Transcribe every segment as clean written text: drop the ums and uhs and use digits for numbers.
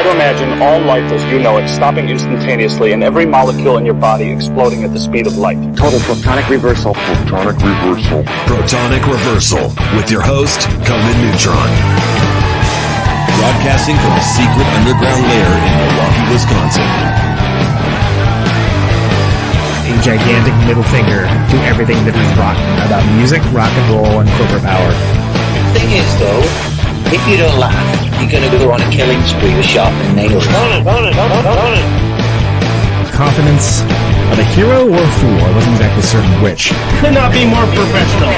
Try to imagine all life as you know it stopping instantaneously and every molecule in your body exploding at the speed of light. Total protonic reversal. Protonic reversal. Protonic Reversal with your host, Conan Neutron. Broadcasting from a secret underground lair in Milwaukee, Wisconsin. A gigantic middle finger to everything that is rock about music, rock and roll, and corporate power. The thing is, though, if you don't laugh, you're going to go on a killing spree with sharpened nails. Confidence of a hero or a fool. I wasn't exactly certain which. Could not be more professional.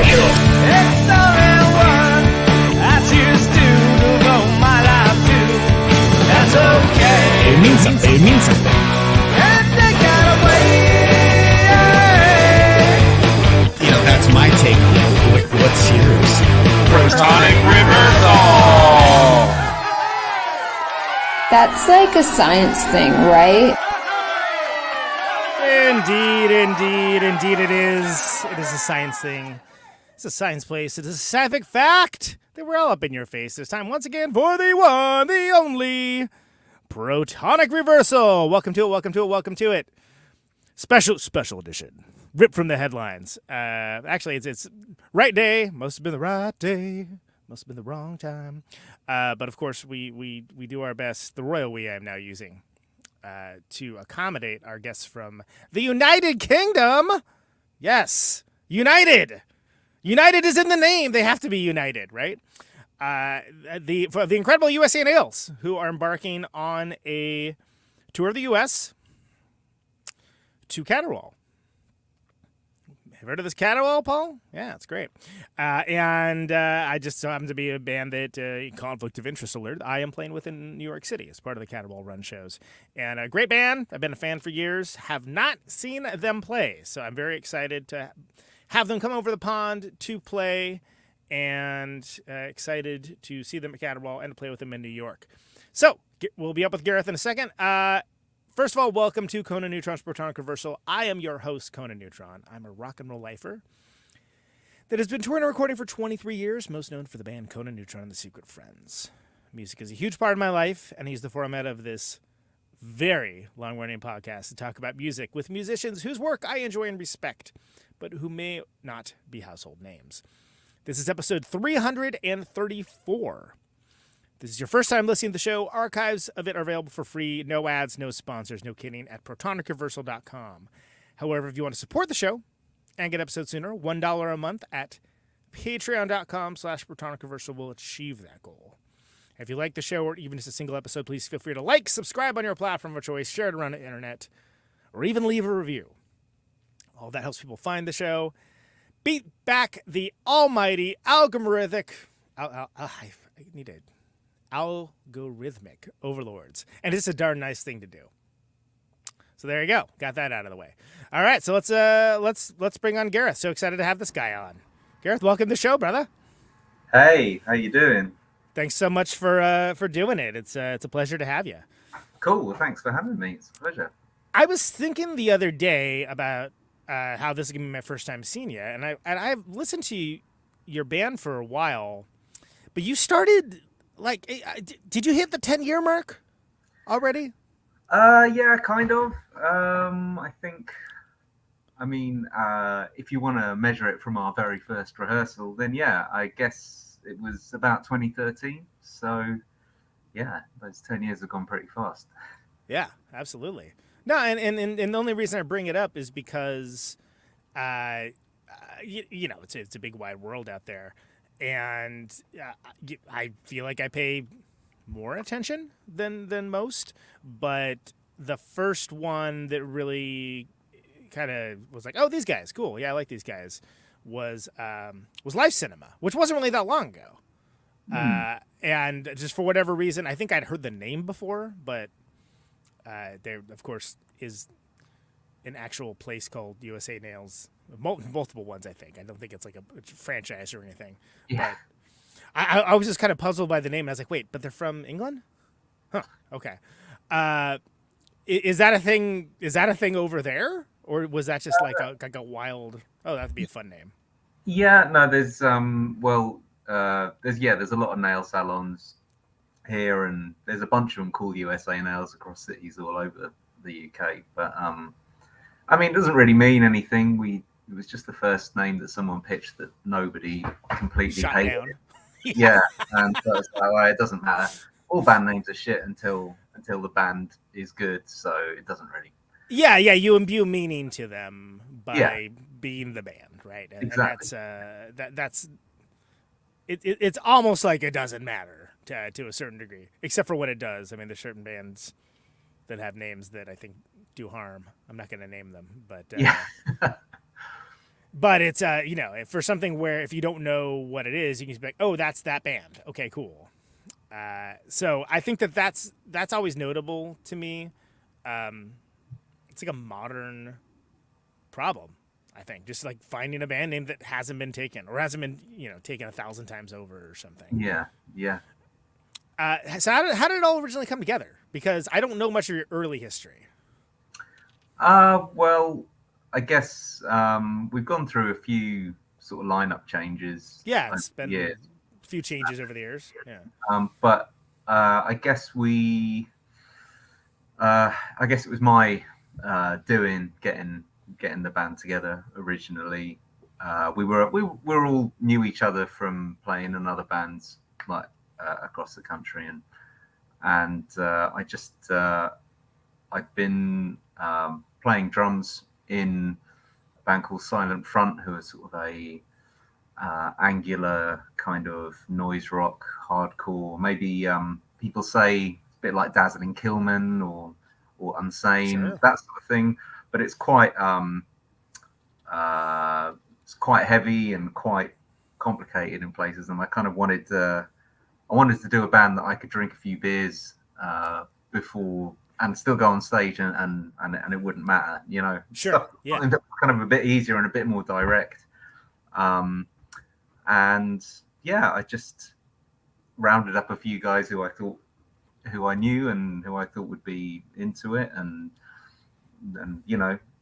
It means something. It means something. You know, that's my take on it. What's yours? Protonic Reversal! That's like a science thing, right? Indeed it is. It is a science thing. It's a science place. It is a scientific fact that we're all up in your face this time once again for the one, the only Protonic Reversal. Welcome to it. Special edition. Ripped from the headlines. Actually, it's right day. Must have been the right day. Must have been the wrong time. But of course, we do our best. The royal we I am now using to accommodate our guests from the United Kingdom. Yes, United. United is in the name. They have to be united, right? For the incredible USA Nails, who are embarking on a tour of the U.S. to Caterwaul. Have you heard of this Caterwaul, Paul? Yeah, it's great. And I just happen to be a band that, conflict of interest alert, I am playing with in New York City as part of the Caterwaul run shows. And a great band. I've been a fan for years. Have not seen them play. So I'm very excited to have them come over the pond to play, and excited to see them at Caterwaul and to play with them in New York. So we'll be up with Gareth in a second. First of all, welcome to Conan Neutron's Protonic Reversal. I am your host, Conan Neutron. I'm a rock and roll lifer that has been touring and recording for 23 years, most known for the band Conan Neutron and the Secret Friends. Music is a huge part of my life, and he's the format of this very long-running podcast to talk about music with musicians whose work I enjoy and respect, but who may not be household names. This is episode 334. This is your first time listening to the show. Archives of it are available for free. No ads, no sponsors, no kidding, at protonicreversal.com. However, if you want to support the show and get episodes sooner, $1 a month at patreon.com/protonicreversal will achieve that goal. If you like the show or even just a single episode, please feel free to like, subscribe on your platform of choice, share it around the internet, or even leave a review. All that helps people find the show. Beat back the almighty algorithmic overlords, and it's a darn nice thing to do. So there you go, got that out of the way. All right, so let's bring on Gareth. So excited to have this guy on. Gareth, welcome to the show, brother. Hey, how you doing? Thanks so much for doing it. It's a pleasure to have you. Cool. Well, thanks for having me. It's a pleasure. I was thinking the other day about how this is gonna be my first time seeing you, and I've listened to your band for a while, but you started. Like, did you hit the 10-year mark already? Yeah, kind of. I think, if you want to measure it from our very first rehearsal, then yeah, I guess it was about 2013. So, yeah, those 10 years have gone pretty fast. Yeah, absolutely. No, and the only reason I bring it up is because, it's a big wide world out there. And I feel like I pay more attention than most, but the first one that really kind of was like, oh, these guys, cool, yeah, I like these guys, was Live Cinema, which wasn't really that long ago. And just for whatever reason, I think I'd heard the name before, but there, of course, is an actual place called USA Nails. Multiple ones, I think. I don't think it's like a franchise or anything. Yeah. But I was just kind of puzzled by the name. I was like, wait, but they're from England? Huh. Okay. Is that a thing? Is that a thing over there, or was that just like a wild? Oh, that'd be a fun name. Yeah. No. There's a lot of nail salons here, and there's a bunch of them called USA Nails across cities all over the UK. But I mean, it doesn't really mean anything. It was just the first name that someone pitched that nobody completely Shot hated. down. Yeah, and so it's like, well, it doesn't matter. All band names are shit until the band is good, so it doesn't really. Yeah, you imbue meaning to them by being the band, right? Exactly. And that's it's almost like it doesn't matter to a certain degree, except for what it does. I mean, there's certain bands that have names that I think do harm. I'm not going to name them, but but it's for something where if you don't know what it is, you can just be like, oh, that's that band. Okay, cool. So I think that's always notable to me. It's like a modern problem, I think, just like finding a band name that hasn't been taken or hasn't been taken 1,000 times over or something. Yeah. So how did it all originally come together? Because I don't know much of your early history. Well, I guess we've gone through a few sort of lineup changes. Yeah, it's been a few changes over the years. Yeah. But I guess it was my getting the band together originally. We all knew each other from playing in other bands like across the country, and I've been playing drums in a band called Silent Front, who are sort of a angular kind of noise rock, hardcore. Maybe people say a bit like Dazzling Killman or Unsane, Sure. that sort of thing. But it's quite heavy and quite complicated in places. And I kind of wanted to do a band that I could drink a few beers before and still go on stage and it wouldn't matter, Sure. Stuff Yeah. kind of a bit easier and a bit more direct. And yeah, I just rounded up a few guys who I knew and who I thought would be into it, and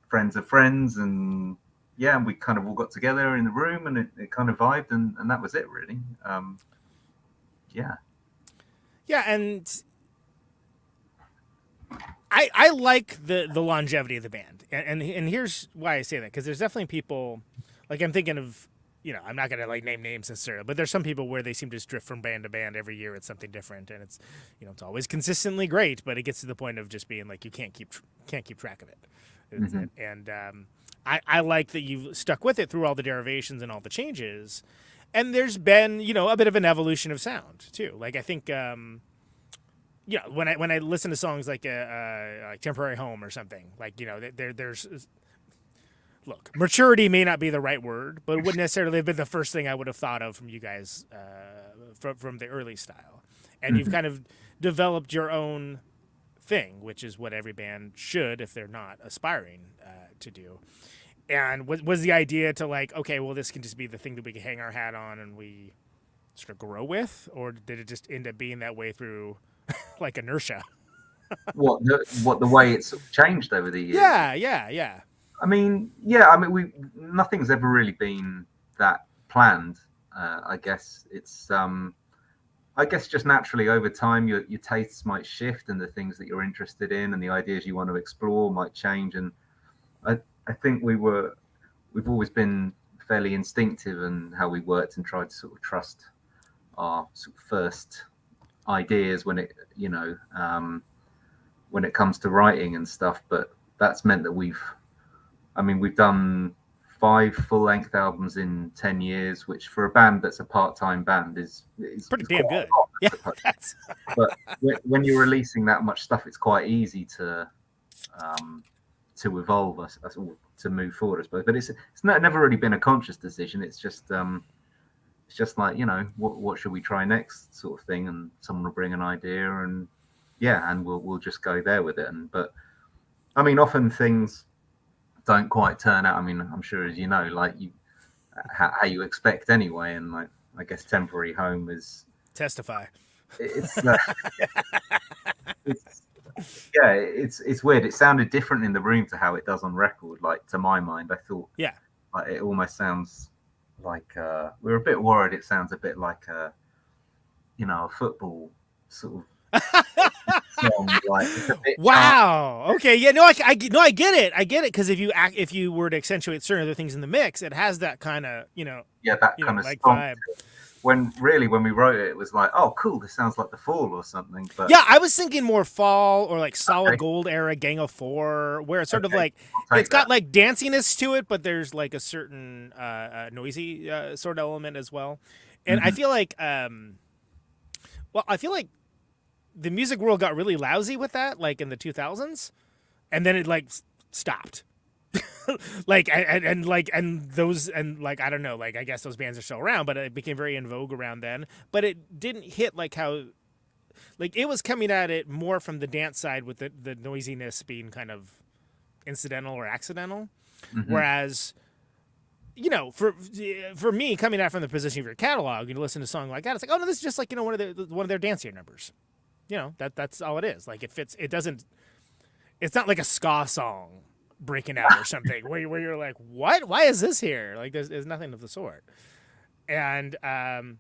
friends of friends, and we kind of all got together in the room, and it kind of vibed, and that was it really. Yeah, and I like the longevity of the band, and here's why I say that, because there's definitely people, like I'm thinking of, I'm not gonna like name names necessarily, but there's some people where they seem to just drift from band to band every year. It's something different, and it's it's always consistently great, but it gets to the point of just being like you can't keep track of it. Mm-hmm. And I like that you've stuck with it through all the derivations and all the changes, and there's been a bit of an evolution of sound too. Like I think when I listen to songs like Temporary Home or something, like there's look, maturity may not be the right word, but it wouldn't necessarily have been the first thing I would have thought of from you guys from the early style. And you've kind of developed your own thing, which is what every band should if they're not aspiring to do. And was the idea to like, okay, well, this can just be the thing that we can hang our hat on and we sort of grow with? Or did it just end up being that way through like inertia? What the way it's changed over the years? Yeah. I mean, nothing's ever really been that planned. I guess it's, just naturally over time, your tastes might shift, and the things that you're interested in and the ideas you want to explore might change. And I think we've always been fairly instinctive in how we worked and tried to sort of trust our sort of first ideas when it comes to writing and stuff. But that's meant that we've done 5 full-length albums in 10 years, which for a band that's a part-time band is pretty damn good. Yeah, but when you're releasing that much stuff, it's quite easy to evolve us to move forward, I suppose. But it's never really been a conscious decision. It's just like what should we try next, sort of thing, and someone will bring an idea, and we'll just go there with it. But I mean, often things don't quite turn out. I mean, I'm sure, as you know, like how you expect anyway. And like, I guess Temporary Home is testify. It's weird. It sounded different in the room to how it does on record. Like, to my mind, I thought, like, it almost sounds like we're a bit worried. It sounds a bit like a football sort of song. Like, it's a bit Wow. Okay. Yeah. No. I get it. I get it because if you were to accentuate certain other things in the mix, it has that kind of that kind of like stomp vibe. to it. When we wrote it, it was like, oh, cool, this sounds like The Fall or something. But Yeah, I was thinking more Fall or like Solid Okay. Gold era Gang of Four, where it's sort of Okay, like I'll take it's got that. like danciness to it, but there's like a certain noisy sort of element as well. And I feel like, I feel like the music world got really lousy with that, like in the 2000s, and then it like stopped. Like and those and like I don't know, like I guess those bands are still around, but it became very in vogue around then. But it didn't hit like how, like it was coming at it more from the dance side with the noisiness being kind of incidental or accidental, whereas for me coming out from the position of your catalog, you listen to a song like that, it's like, oh no, this is just like one of their dancier numbers. That's all it is. Like it fits. It doesn't. It's not like a ska song breaking out or something where you're like, what? Why is this here? Like there's nothing of the sort. And and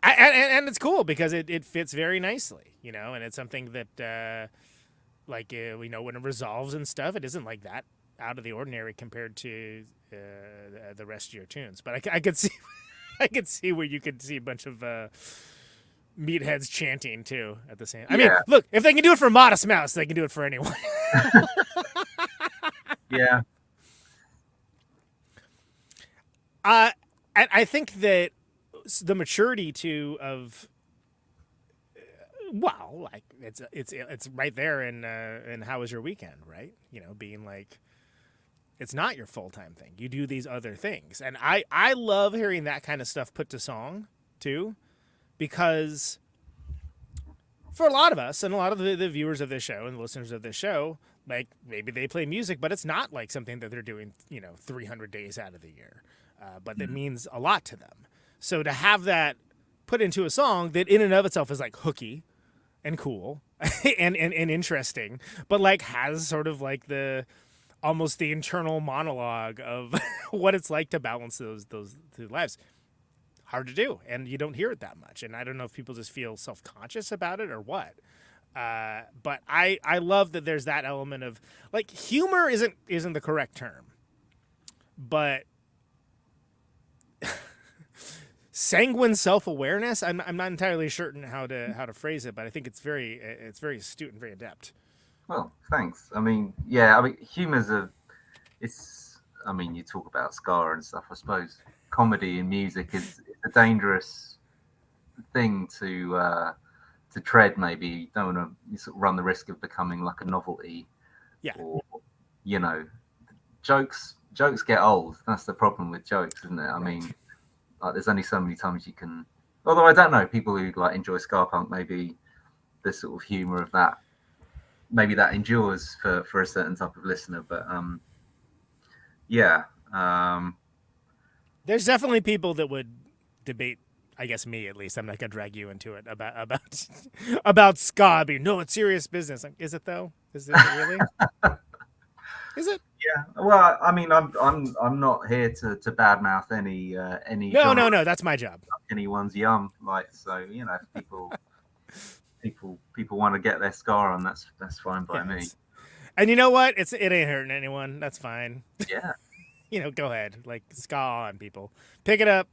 it's cool because it fits very nicely, and it's something that when it resolves and stuff, it isn't like that out of the ordinary compared to the rest of your tunes. But I could see I could see where you could see a bunch of meatheads chanting too at the same. I mean, look, if they can do it for Modest Mouse, they can do it for anyone. Yeah. And I think that the maturity too of like it's right there in How Was Your Weekend, right? Being like, it's not your full-time thing. You do these other things, and I love hearing that kind of stuff put to song too, because for a lot of us and a lot of the viewers of this show and the listeners of this show, like maybe they play music, but it's not like something that they're doing, 300 days out of the year, but that means a lot to them. So to have that put into a song that in and of itself is like hooky and cool and interesting, but like has sort of like almost the internal monologue of what it's like to balance those two lives. Hard to do, and you don't hear it that much. And I don't know if people just feel self-conscious about it or what. But I love that there's that element of like humor isn't the correct term, but sanguine self-awareness. I'm not entirely certain how to phrase it, but I think it's very astute and very adept. Well, thanks. Humor's you talk about Scar and stuff. I suppose comedy in music is a dangerous thing to tread. Maybe you don't want to sort of run the risk of becoming like a novelty. Yeah. Or jokes get old. That's the problem with jokes, isn't it? I mean, like there's only so many times you can. Although I don't know, people who like enjoy ska punk, maybe the sort of humor of that, maybe that endures for a certain type of listener. But there's definitely people that would debate. I guess me, at least. I'm not gonna drag you into it about ska being no, it's serious business. Is it though? Is it really? Is it? Yeah. Well, I mean, I'm not here to badmouth any. No. That's my job. Anyone's yum, like so. If people want to get their scar on, that's fine by me. And you know what? It ain't hurting anyone. That's fine. Yeah. Go ahead, like ska on people. Pick it up.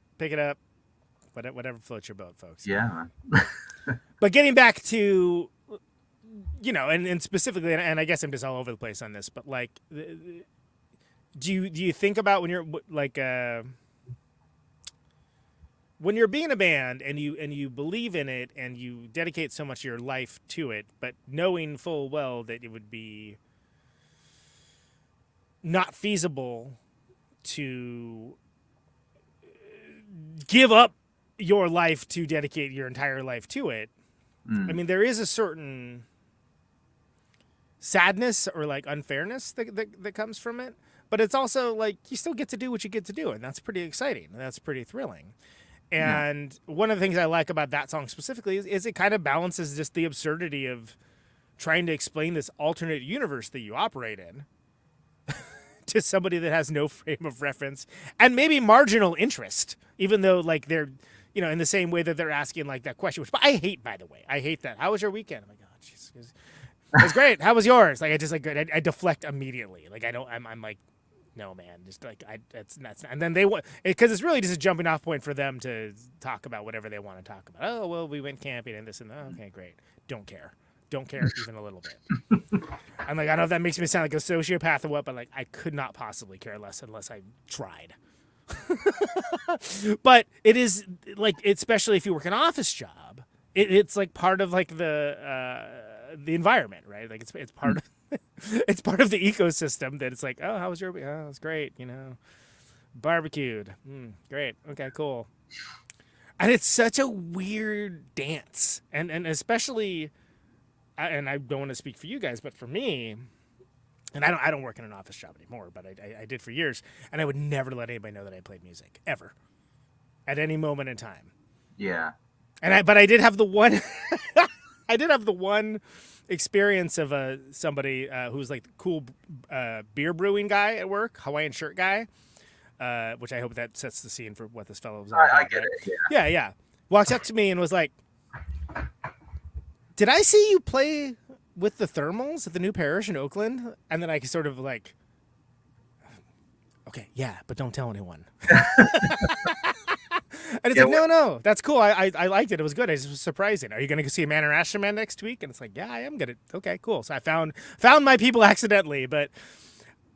Whatever floats your boat, folks. Yeah, man. But getting back to, and specifically, and I guess I'm just all over the place on this, but like, do you think about when you're like, when you're being a band and you believe in it and you dedicate so much of your life to it, but knowing full well that it would be not feasible to give up your life to dedicate your entire life to it. I mean, there is a certain sadness or like unfairness that comes from it, but it's also like you still get to do what you get to do, and that's pretty exciting and that's pretty thrilling. And one of the things I like about that song specifically is it kind of balances just the absurdity of trying to explain this alternate universe that you operate in to somebody that has no frame of reference and maybe marginal interest, even though like they're you know, in the same way that they're asking like that question, which I hate, by the way. I hate that. How was your weekend? I'm like, oh, jeez. It was great. How was yours? Like, I just like, I deflect immediately. Like, I'm like, no, man, just like, that's and then they want, because it's really just a jumping off point for them to talk about whatever they want to talk about. Oh, well, we went camping and this and that. Okay, great. Don't care even a little bit. I'm like, I don't know if that makes me sound like a sociopath or what, but like, I could not possibly care less unless I tried. But it is like, especially if you work an office job, it's like part of like the environment, right? Like it's part of it's part of the ecosystem that it's like, oh, how was your week? Oh, it was great, you know, barbecued. Great. Okay, cool. And it's such a weird dance, and especially, and I don't want to speak for you guys, but for me, and I don't work in an office job anymore, but I did for years, and I would never let anybody know that I played music ever, at any moment in time. Yeah. But I did have the one, I did have the one experience of somebody who's like the cool beer brewing guy at work, Hawaiian shirt guy. Which I hope that sets the scene for what this fellow was all about. I get it. Yeah. Yeah. Walks up to me and was like, "Did I see you play with the Thermals at the new parish in Oakland?" And then I sort of like, "Okay, yeah, but don't tell anyone." And it's like, no, that's cool. I liked it. It was good. It was surprising. Are you going to see a Man or Asher Man next week? And it's like, yeah, I am going to. Okay, cool. So I found my people accidentally, but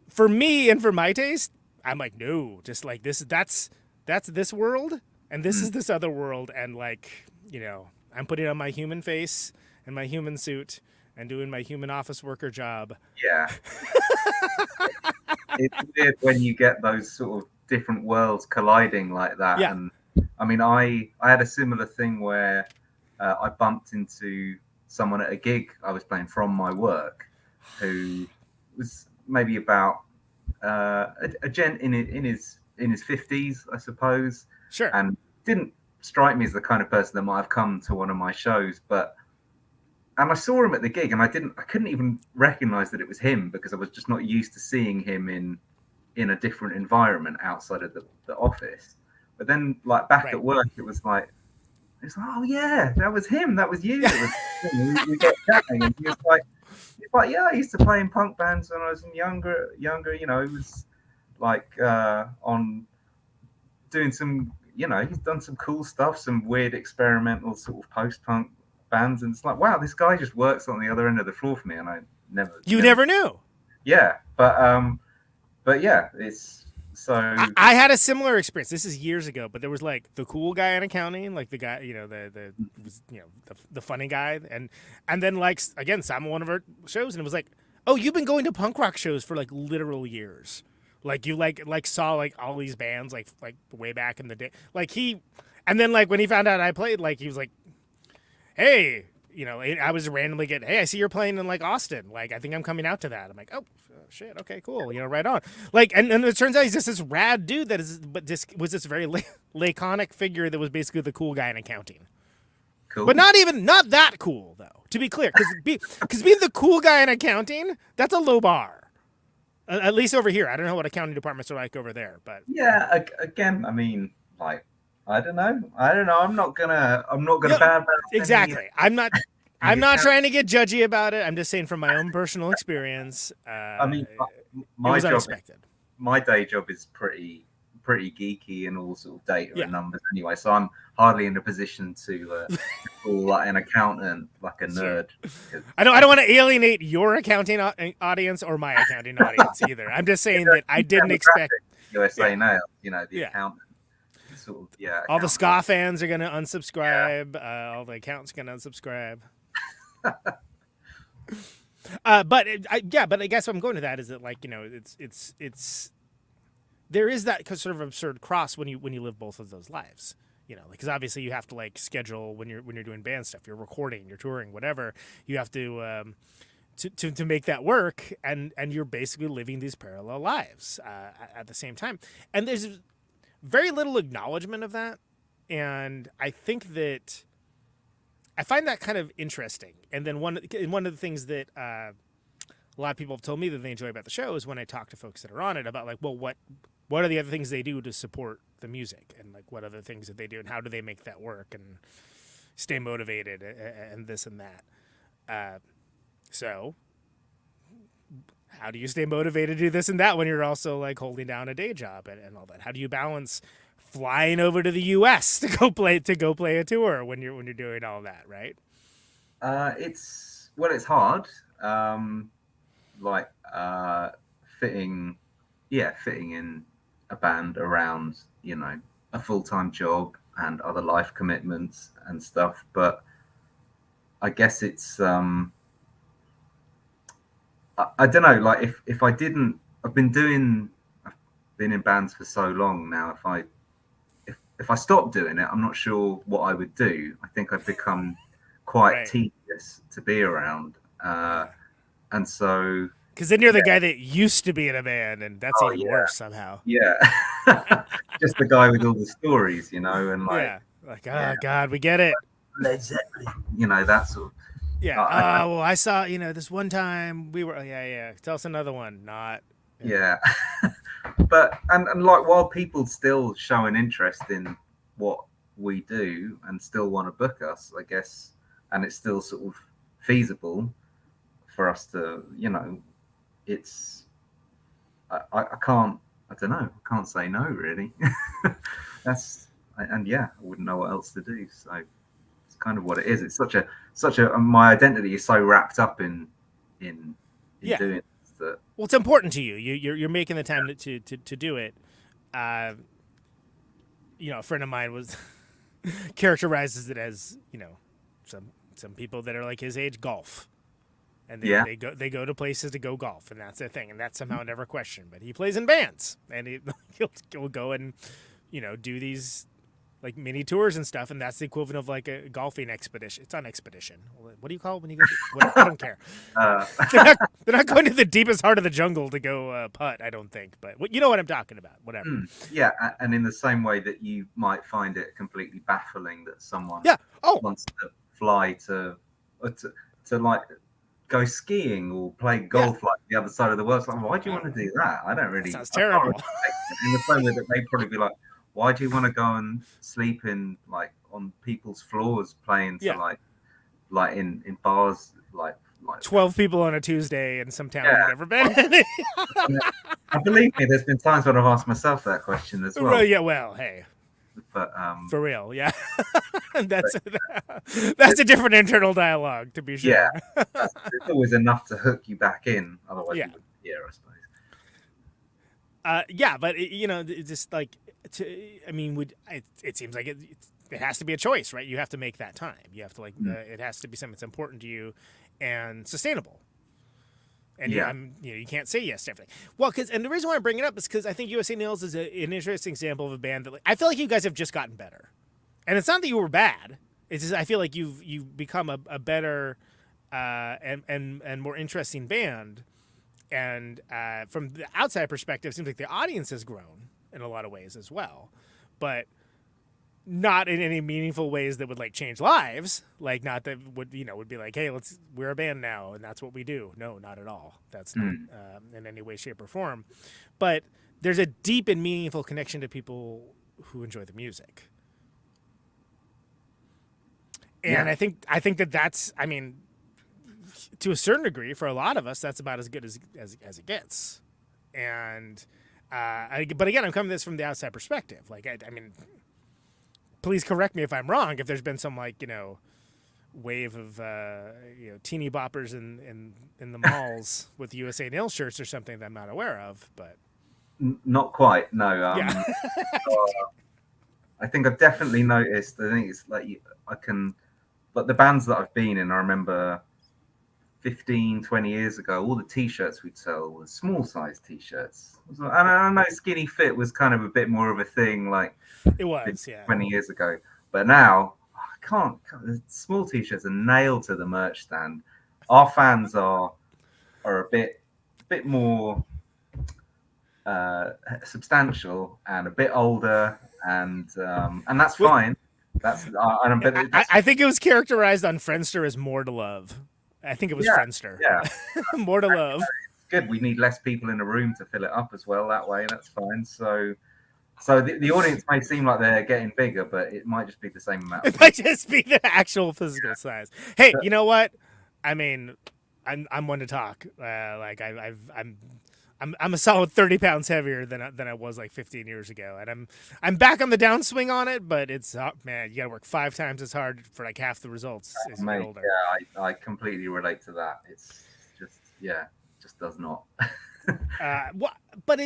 for me and for my taste, I'm like, no, just like that's this world, and this is this other world, and like, you know, I'm putting on my human face and my human suit and doing my human office worker job. Yeah. It's weird when you get those sort of different worlds colliding like that. Yeah. And I mean, I had a similar thing where I bumped into someone at a gig I was playing from my work, who was maybe about a gent in his 50s, I suppose. Sure. And didn't strike me as the kind of person that might have come to one of my shows, and I saw him at the gig, and I couldn't even recognize that it was him, because I was just not used to seeing him in a different environment outside of the office. But then, like, back at work, it was like, oh yeah, that was him, that was you. We got chatting, and he was like, yeah, I used to play in punk bands when I was younger. You know, it was like on doing some, you know, he's done some cool stuff, some weird experimental sort of post-punk bands, and it's like, wow, this guy just works on the other end of the floor for me, and I never knew. Yeah, but yeah, it's so. I had a similar experience. This is years ago, but there was like the cool guy in accounting, like the guy, you know, the funny guy, and then like again, Sam one of our shows, and it was like, oh, you've been going to punk rock shows for like literal years, like you like saw like all these bands like way back in the day, like and then like when he found out I played, like he was like, hey, you know, I was randomly getting, hey, I see you're playing in like Austin, like I think I'm coming out to that. I'm like, oh shit, okay, cool, you know, right on. Like, and it turns out he's just this rad dude was this very laconic figure that was basically the cool guy in accounting. Cool. But not that cool though, to be clear, because being the cool guy in accounting, that's a low bar. At least over here. I don't know what accounting departments are like over there, but yeah, again, I mean, like, I don't know. I'm not gonna bad. Exactly. I'm not trying to get judgy about it. I'm just saying from my own personal experience. I mean, my job, unexpected. My day job is pretty geeky and all sort of data and numbers anyway. So I'm hardly in a position to call like an accountant like a nerd. Sure. I don't want to alienate your accounting audience or my accounting audience either. I'm just saying that I didn't expect USA Nail. You know, the accountant. Sort of, all the ska fans are going to unsubscribe. All the accountants are going to unsubscribe. But I guess what I'm going to that is that, like, you know, it's there is that sort of absurd cross when you live both of those lives, you know, because obviously you have to like schedule when you're doing band stuff, you're recording, you're touring, whatever, you have to make that work, and you're basically living these parallel lives at the same time, and there's very little acknowledgement of that, and I think that I find that kind of interesting. And then one of the things that a lot of people have told me that they enjoy about the show is when I talk to folks that are on it about like, well, what are the other things they do to support the music, and like what other things that they do, and how do they make that work and stay motivated, and this and that. So how do you stay motivated to do this and that when you're also like holding down a day job and all that? How do you balance flying over to the U.S. to go play a tour when you're doing all that, right? It's hard. Fitting in a band around, a full-time job and other life commitments and stuff. But I guess it's, I don't know, like if I didn't, I've been in bands for so long now. If I stopped doing it, I'm not sure what I would do. I think I'd become quite tedious to be around. And so, because then you're the guy that used to be in a band, and that's even worse somehow. Yeah, just the guy with all the stories, and God, we get it. Led Zeppelin, that sort of. Yeah. Well, I saw, this one time we were. Yeah. Tell us another one. Not. Yeah. But and like while people still show an interest in what we do and still want to book us, I guess, and it's still sort of feasible for us to, it's I can't say no really. I wouldn't know what else to do. So it's kind of what it is. It's such a my identity is so wrapped up in doing it that. Well, it's important to you. You're making the time to do it. A friend of mine was characterizes it as, some people that are like his age golf. And they go to places to go golf, and that's their thing, and that's somehow never questioned. But he plays in bands, and he'll go and do these like mini tours and stuff, and that's the equivalent of like a golfing expedition. It's on expedition. What do you call it when you go? I don't care. They're not going to the deepest heart of the jungle to go putt. I don't think, but you know what I'm talking about. Whatever. Yeah, and in the same way that you might find it completely baffling that someone wants to fly to like go skiing or play golf like the other side of the world. It's like, why do you want to do that? I don't really. That sounds terrible. In the same way that they'd probably be like, why do you want to go and sleep in like on people's floors playing to like in bars like 12 people on a Tuesday in some town you've never been in? Believe me, there's been times when I've asked myself that question as well. Yeah, well, hey. But for real, yeah. that's a different internal dialogue, to be sure. Yeah, it's always enough to hook you back in. Otherwise, you wouldn't be here, I suppose. But it's just like, it seems like it has to be a choice, right? You have to make that time. You have to like, it has to be something that's important to you and sustainable. And you can't say yes to everything. Well, and the reason why I bring it up is because I think USA Nails is an interesting example of a band that I feel like you guys have just gotten better. And it's not that you were bad. It's just I feel like you've become a better and more interesting band. And from the outside perspective, it seems like the audience has grown in a lot of ways as well, but not in any meaningful ways that would like change lives. Like not that would be like, hey, we're a band now and that's what we do. No, not at all. That's not in any way, shape, or form. But there's a deep and meaningful connection to people who enjoy the music. And I think that's to a certain degree, for a lot of us, that's about as good as it gets. And but again, I'm coming at this from the outside perspective. Like please correct me if I'm wrong. If there's been some wave of teeny boppers in the malls with USA Nail shirts or something that I'm not aware of, but not quite. No. I think I've definitely noticed. I think it's like but the bands that I've been in, I remember 15, 20 years ago, all the T-shirts we'd sell were small size T-shirts. And I know skinny fit was kind of a bit more of a thing, like it was, 20 years ago. But now, I can't. Small T-shirts are nailed to the merch stand. Our fans are a bit more substantial and a bit older, and that's fine. I think it was characterized on Friendster as more to love. I think it was Friendster. Yeah. More to love. It's good. We need less people in a room to fill it up as well that way. That's fine. So, So the audience may seem like they're getting bigger, but it might just be the same amount. It might just be the actual physical size. Hey, you know what? I mean, I'm one to talk. Like I'm a solid 30 pounds heavier than I was like 15 years ago, and I'm back on the downswing on it. But it's man, you got to work 5 times as hard for like half the results as you get older. Yeah, I completely relate to that. It's just just does not. But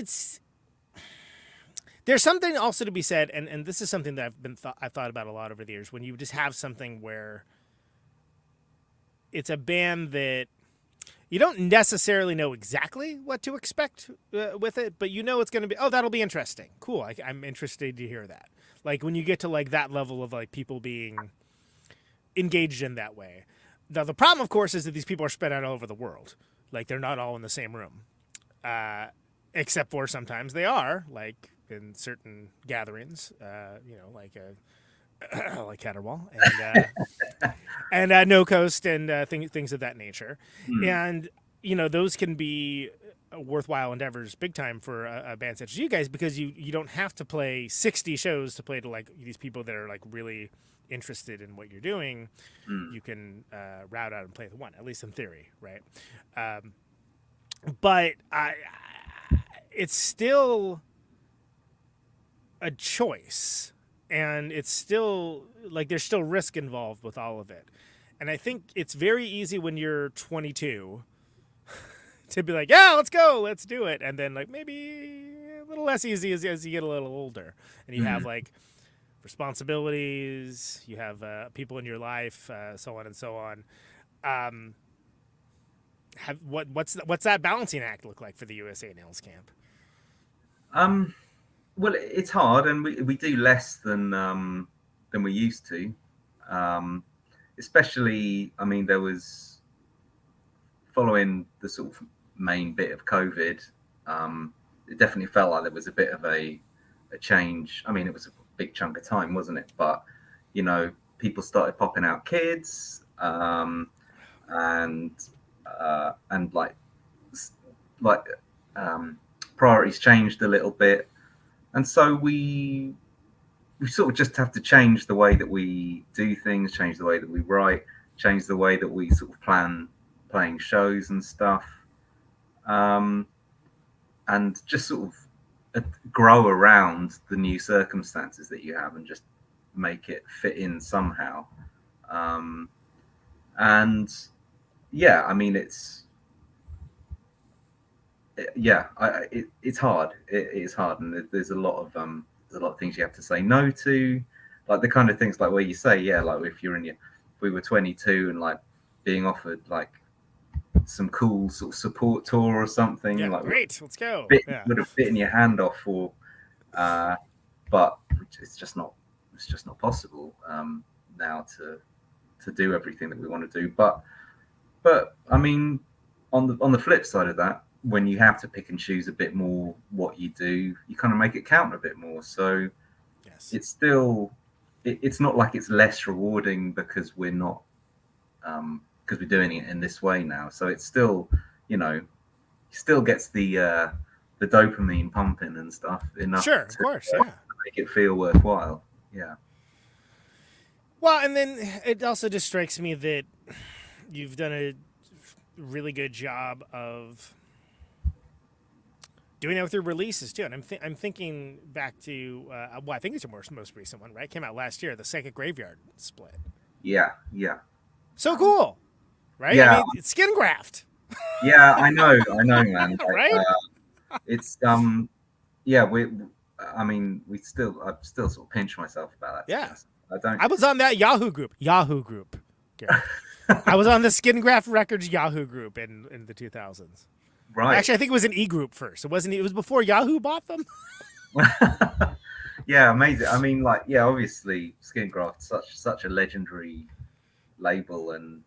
there's something also to be said, and this is something that I've thought about a lot over the years. When you just have something where it's a band that you don't necessarily know exactly what to expect with it, but you know it's going to be, that'll be interesting. Cool. I'm interested to hear that. Like when you get to like that level of like people being engaged in that way. Now the problem, of course, is that these people are spread out all over the world. Like they're not all in the same room, except for sometimes they are, like in certain gatherings, like like Caterwaul and No Coast and things of that nature. And, those can be worthwhile endeavors big time for a band such as you guys, because you don't have to play 60 shows to play to like these people that are like really interested in what you're doing. You can route out and play the one, at least in theory, right? But it's still a choice, and it's still like there's still risk involved with all of it. And I think it's very easy when you're 22 to be like, yeah, let's go, let's do it. And then like maybe a little less easy as you get a little older and you have like responsibilities, you have people in your life, so on and so on. What's that balancing act look like for the USA Nails camp? Well, it's hard, and we do less than we used to. Especially, I mean, there was following the sort of main bit of COVID. It definitely felt like there was a bit of a change. I mean, it was a big chunk of time, wasn't it? But people started popping out kids, and priorities changed a little bit. And so we sort of just have to change the way that we do things, change the way that we write, change the way that we sort of plan playing shows and stuff, and just sort of grow around the new circumstances that you have and just make it fit in somehow. And yeah, I mean, it's hard. It is hard, and there's a lot of things you have to say no to, like the kind of things like where you say, like if we were 22 and like being offered like some cool sort of support tour or something, like great, let's go. Would have bitten your hand off for, but it's just not possible now to do everything that we want to do. But I mean, on the flip side of that, when you have to pick and choose a bit more what you do, you kind of make it count a bit more. So it's still, it's not like it's less rewarding because we're not, because we're doing it in this way now. So it's still, still gets the dopamine pumping and stuff enough. Sure, of course, to make it feel worthwhile. Yeah. Well, and then it also just strikes me that you've done a really good job of doing that with your releases too. And I'm thinking back to I think it's your most recent one, right? Came out last year, the Psychic Graveyard split. Yeah. So cool, right? Yeah. I mean, it's Skin Graft. Yeah, I know, man. Right? It's I still sort of pinch myself about that. Yeah. I was on that Yahoo group. Gareth. I was on the Skin Graft Records Yahoo group in the 2000s. Right. Actually, I think it was an e-group first. It was before Yahoo bought them. Yeah, amazing. I mean, obviously Skin Graft, such a legendary label, and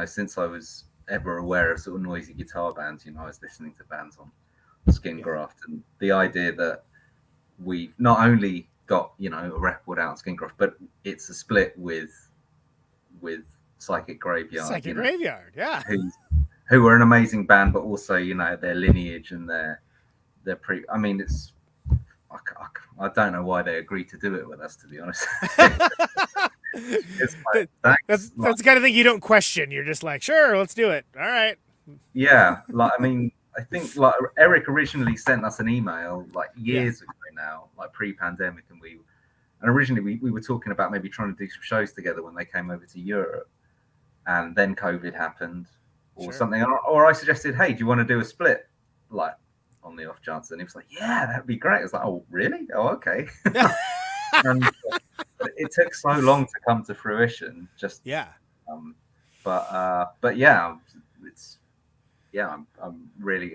since I was ever aware of sort of noisy guitar bands, I was listening to bands on Skin Graft, and the idea that we've not only got a record out on Skin Graft, but it's a split with Psychic Graveyard. Yeah. Who are an amazing band, but also their lineage and their I don't know why they agreed to do it with us, to be honest. That's the kind of thing you don't question. You're just like, sure, let's do it. All right. Yeah, like I mean, I think like Eric originally sent us an email like years ago now, like pre-pandemic, and originally we were talking about maybe trying to do some shows together when they came over to Europe, and then COVID happened or something, or I suggested, hey, do you want to do a split, like on the off chance? And he was like, yeah, that'd be great. I was like, oh really? Oh okay. And it took so long to come to fruition. Just but yeah, it's I'm really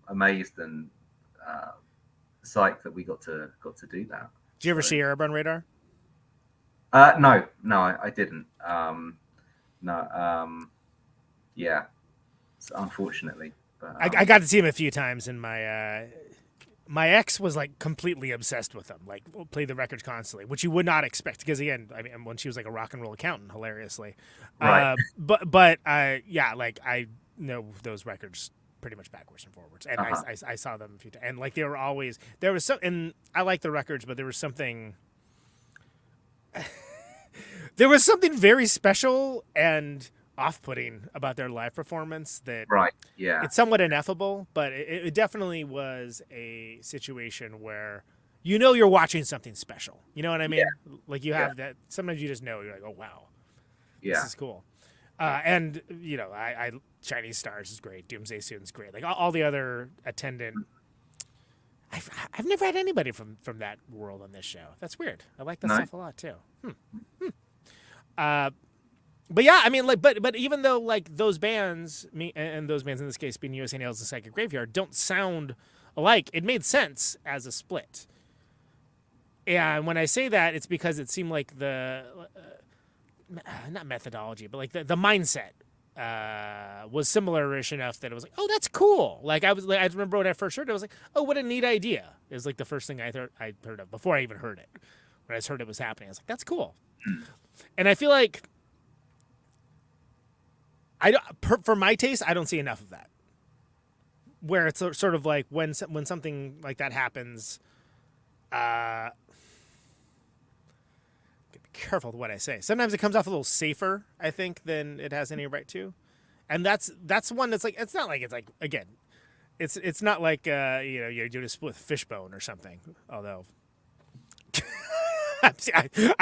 amazed and psyched that we got to do that. Did you ever see Airborne Radar? No, I didn't. Yeah, unfortunately. But, I got to see him a few times, and my ex was like completely obsessed with them, like play the records constantly, which you would not expect because again, I mean, when she was like a rock and roll accountant, hilariously. Right. But yeah, like I know those records pretty much backwards and forwards, and I saw them a few times, and like they were always there was and I like the records, but there was something. There was something very special and off-putting about their live performance that it's somewhat ineffable, but it definitely was a situation where you're watching something special. You know what I mean? Like you have that. Sometimes you just know you're like, oh wow, this is cool. And I Chinese Stars is great. Doomsday Soon's great. Like all the other attendant. I've never had anybody from that world on this show. That's weird. I like that stuff a lot too. But yeah, I mean, like, but even though like those bands, and those bands in this case being USA Nails and Psychic Graveyard, don't sound alike, it made sense as a split. And when I say that, it's because it seemed like the not methodology, but like the mindset was similar-ish enough that it was like, oh, that's cool. Like I remember when I first heard it, I was like, oh, what a neat idea. It was like the first thing I heard of before I even heard it. When I just heard it was happening, I was like, that's cool. And I feel like for my taste, I don't see enough of that. Where it's sort of like when something like that happens, be careful with what I say. Sometimes it comes off a little safer, I think, than it has any right to. And that's one that's like, it's not like again, it's not like you're doing a split with Fishbone or something. Although I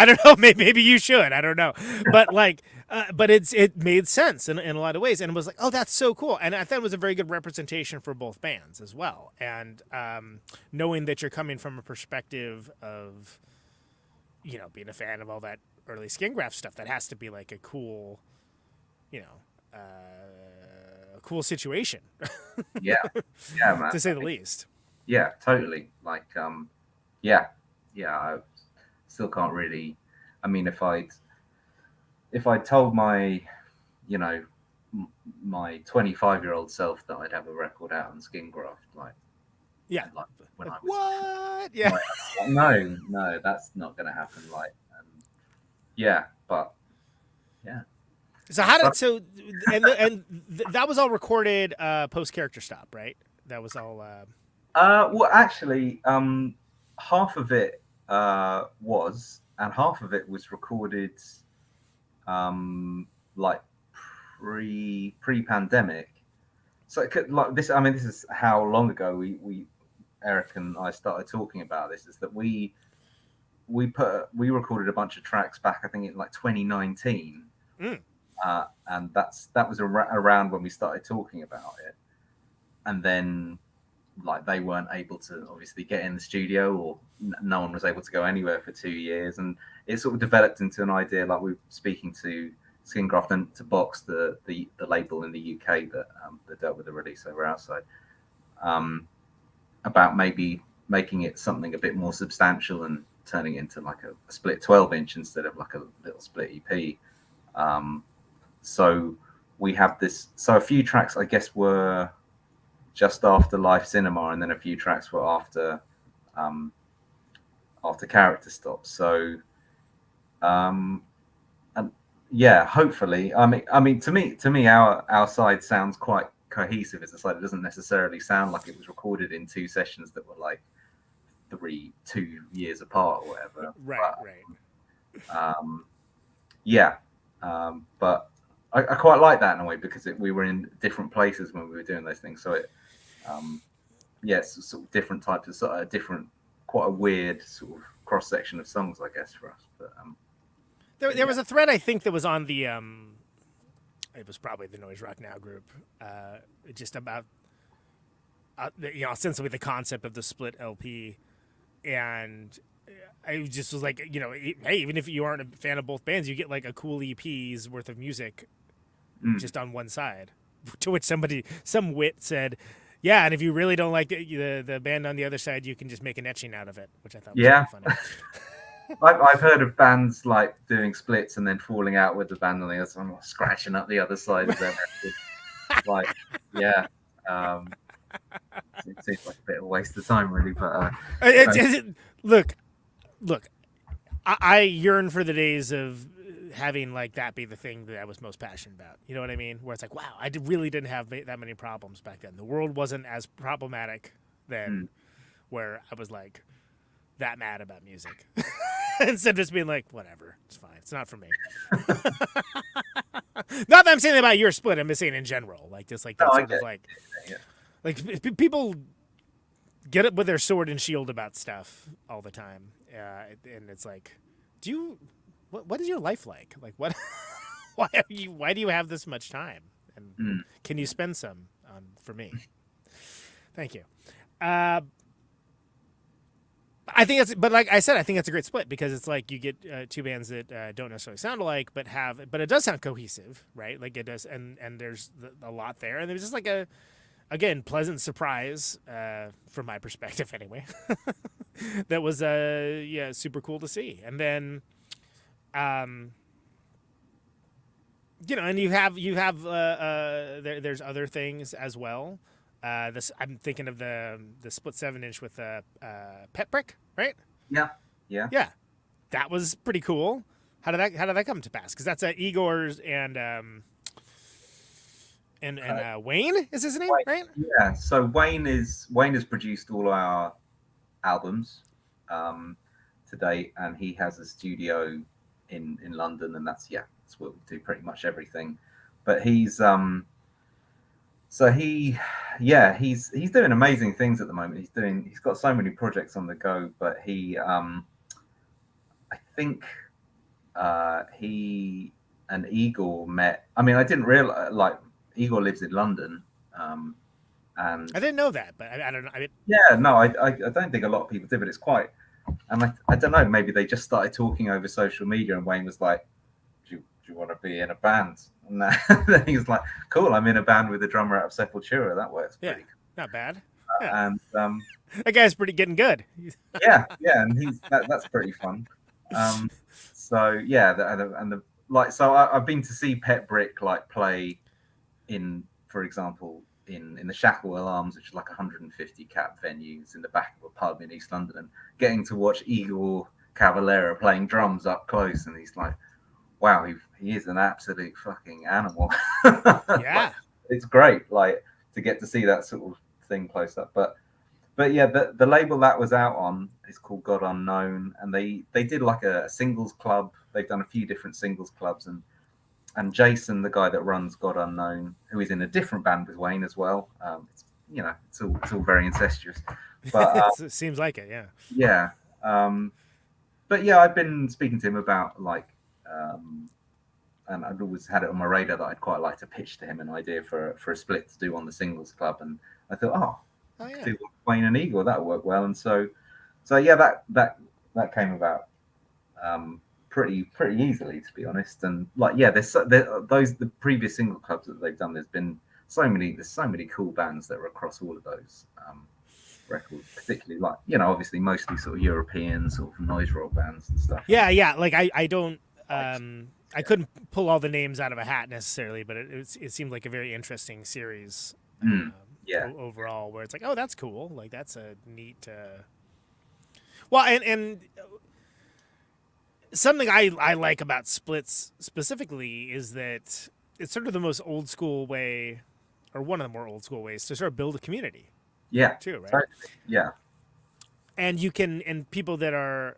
don't know, maybe you should. I don't know, but like, but it made sense in a lot of ways, and it was like, oh, that's so cool. And I thought it was a very good representation for both bands as well. And knowing that you're coming from a perspective of, being a fan of all that early Skin Graft stuff, that has to be like a cool, cool situation. yeah, man. To say the least. Yeah, totally. Like, I still can't really. I mean, if I'd told my, my 25-year-old self that I'd have a record out on Skin Graft, like when I was what? Yeah. Like, no, that's not going to happen. Like, but yeah. So how did and that was all recorded post Character Stop, right? That was all. Well, actually, half of it was, and half of it was recorded, like pre-pandemic. So it could, like this. I mean, this is how long ago we Eric and I started talking about this. Is that we recorded a bunch of tracks back, I think in like 2019, and that was around when we started talking about it, and then like they weren't able to obviously get in the studio, or no one was able to go anywhere for 2 years, and it sort of developed into an idea. Like we were speaking to Skin Graft and to Box, the label in the UK that dealt with the release over outside, about maybe making it something a bit more substantial and turning it into like a split 12-inch instead of like a little split EP. So we have this. So a few tracks, I guess, were just after Live Cinema, and then a few tracks were after Character Stop. So, and yeah, hopefully, I mean, to me, our side sounds quite cohesive. It's a side that doesn't necessarily sound like it was recorded in two sessions that were like 2 years apart or whatever. Right, But, right. Yeah, but I quite like that in a way because we were in different places when we were doing those things. So it's sort of different types of sort of different, quite a weird sort of cross section of songs, I guess, for us. But There was a thread I think that was on the it was probably the Noise Rock Now group, just about ostensibly the concept of the split LP, and I just was like, hey, even if you aren't a fan of both bands, you get like a cool EP's worth of music just on one side. To which some wit said, yeah, and if you really don't like the band on the other side, you can just make an etching out of it, which I thought was really funny. I've heard of bands like doing splits and then falling out with the band on the other side, scratching up the other side of their record. Like, yeah. It seems like a bit of a waste of time, really. But look, I yearn for the days of having like that be the thing that I was most passionate about. You know what I mean? Where it's like, wow, I really didn't have that many problems back then. The world wasn't as problematic then, where I was like that mad about music. Instead of just being like, whatever, it's fine. It's not for me. Not that I'm saying about your split. I'm just saying in general, like just like that sort of like, like people get up with their sword and shield about stuff all the time, and it's like, what is your life like? Like what? Why do you have this much time? And can you spend some for me? Thank you. I think but like I said, I think that's a great split because it's like you get two bands that don't necessarily sound alike, but it does sound cohesive, right? Like it does, and there's a lot there, and there's just like again, pleasant surprise from my perspective, anyway. That was super cool to see, and then, and you have there's other things as well. I'm thinking of the split 7-inch with Pet Brick, right? Yeah. That was pretty cool. How did that come to pass? Because that's Igor's and Wayne is his name, Wayne, right? Yeah. So Wayne has produced all our albums to date, and he has a studio in London, and that's where we do pretty much everything. But he's he's doing amazing things at the moment. He's got so many projects on the go, but he I think he and Igor met. I mean, I didn't realize, like, Igor lives in London, and I didn't know that, but I don't know. I don't think a lot of people do, but it's quite. And I don't know, maybe they just started talking over social media, and Wayne was like, "Do you want to be in a band?" And then he was like, "Cool, I'm in a band with the drummer out of Sepultura. That works pretty cool." Not bad. And that guy's pretty getting good. and that's pretty fun. So I've been to see Pet Brick like play in, for example, in the Caterwaul Arms, which is like 150 cap venues in the back of a pub in East London, and getting to watch Igor Cavalera playing drums up close, and he's like, wow, he is an absolute fucking animal. Yeah. It's great, like, to get to see that sort of thing close up. But yeah, the label that was out on is called God Unknown, and they did like a singles club. They've done a few different singles clubs, and Jason, the guy that runs God Unknown, who is in a different band with Wayne as well. It's all very incestuous. But it seems like it, yeah. Yeah. But yeah, I've been speaking to him about like, and I'd always had it on my radar that I'd quite like to pitch to him an idea for a split to do on the singles club, and I thought, do Wayne and Igor, that'll work well. And so yeah, that came about pretty easily, to be honest. And like, yeah, the previous single clubs that they've done, there's so many cool bands that are across all of those records, particularly like, obviously mostly sort of European sort of noise rock bands and stuff. Yeah. Like I don't. I couldn't pull all the names out of a hat necessarily, but it seemed like a very interesting series. Overall, where it's like, oh, that's cool. Like that's a neat. Well, and something I like about splits specifically is that it's sort of the most old school way, or one of the more old school ways to sort of build a community. Yeah. Too, right? Totally. Yeah. and you can, and people that are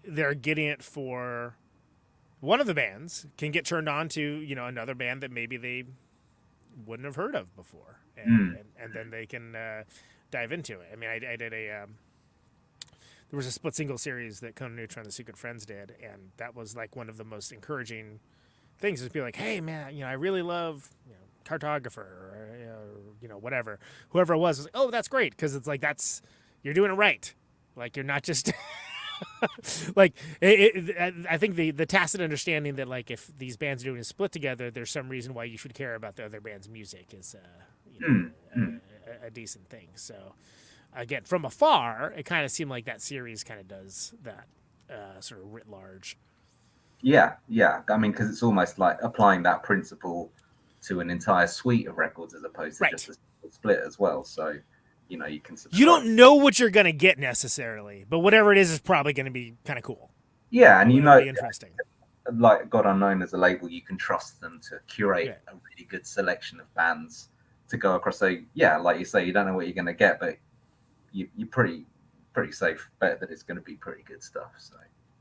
they're getting it for one of the bands can get turned on to, you know, another band that maybe they wouldn't have heard of before, and then they can dive into it. I mean, I did a there was a split single series that Conan, Neutron, the Secret Friends did, and that was like one of the most encouraging things, is be like, hey man, you know, I really love, you know, Cartographer, or you know, whatever, whoever it was like, oh, that's great, because it's like, that's, you're doing it right, like you're not just like I think the tacit understanding that like if these bands are doing a split together, there's some reason why you should care about the other band's music is you know, a decent thing. So again, from afar, it kind of seemed like that series kind of does that sort of writ large. Yeah. I mean, because it's almost like applying that principle to an entire suite of records as opposed to just a split as well. So, you know, you can subscribe. You don't know what you're going to get necessarily, but whatever it is probably going to be kind of cool. Yeah, and you know, interesting. Like God Unknown as a label, you can trust them to curate a really good selection of bands to go across. So yeah, like you say, you don't know what you're going to get, but you're pretty safe bet that it's going to be pretty good stuff. So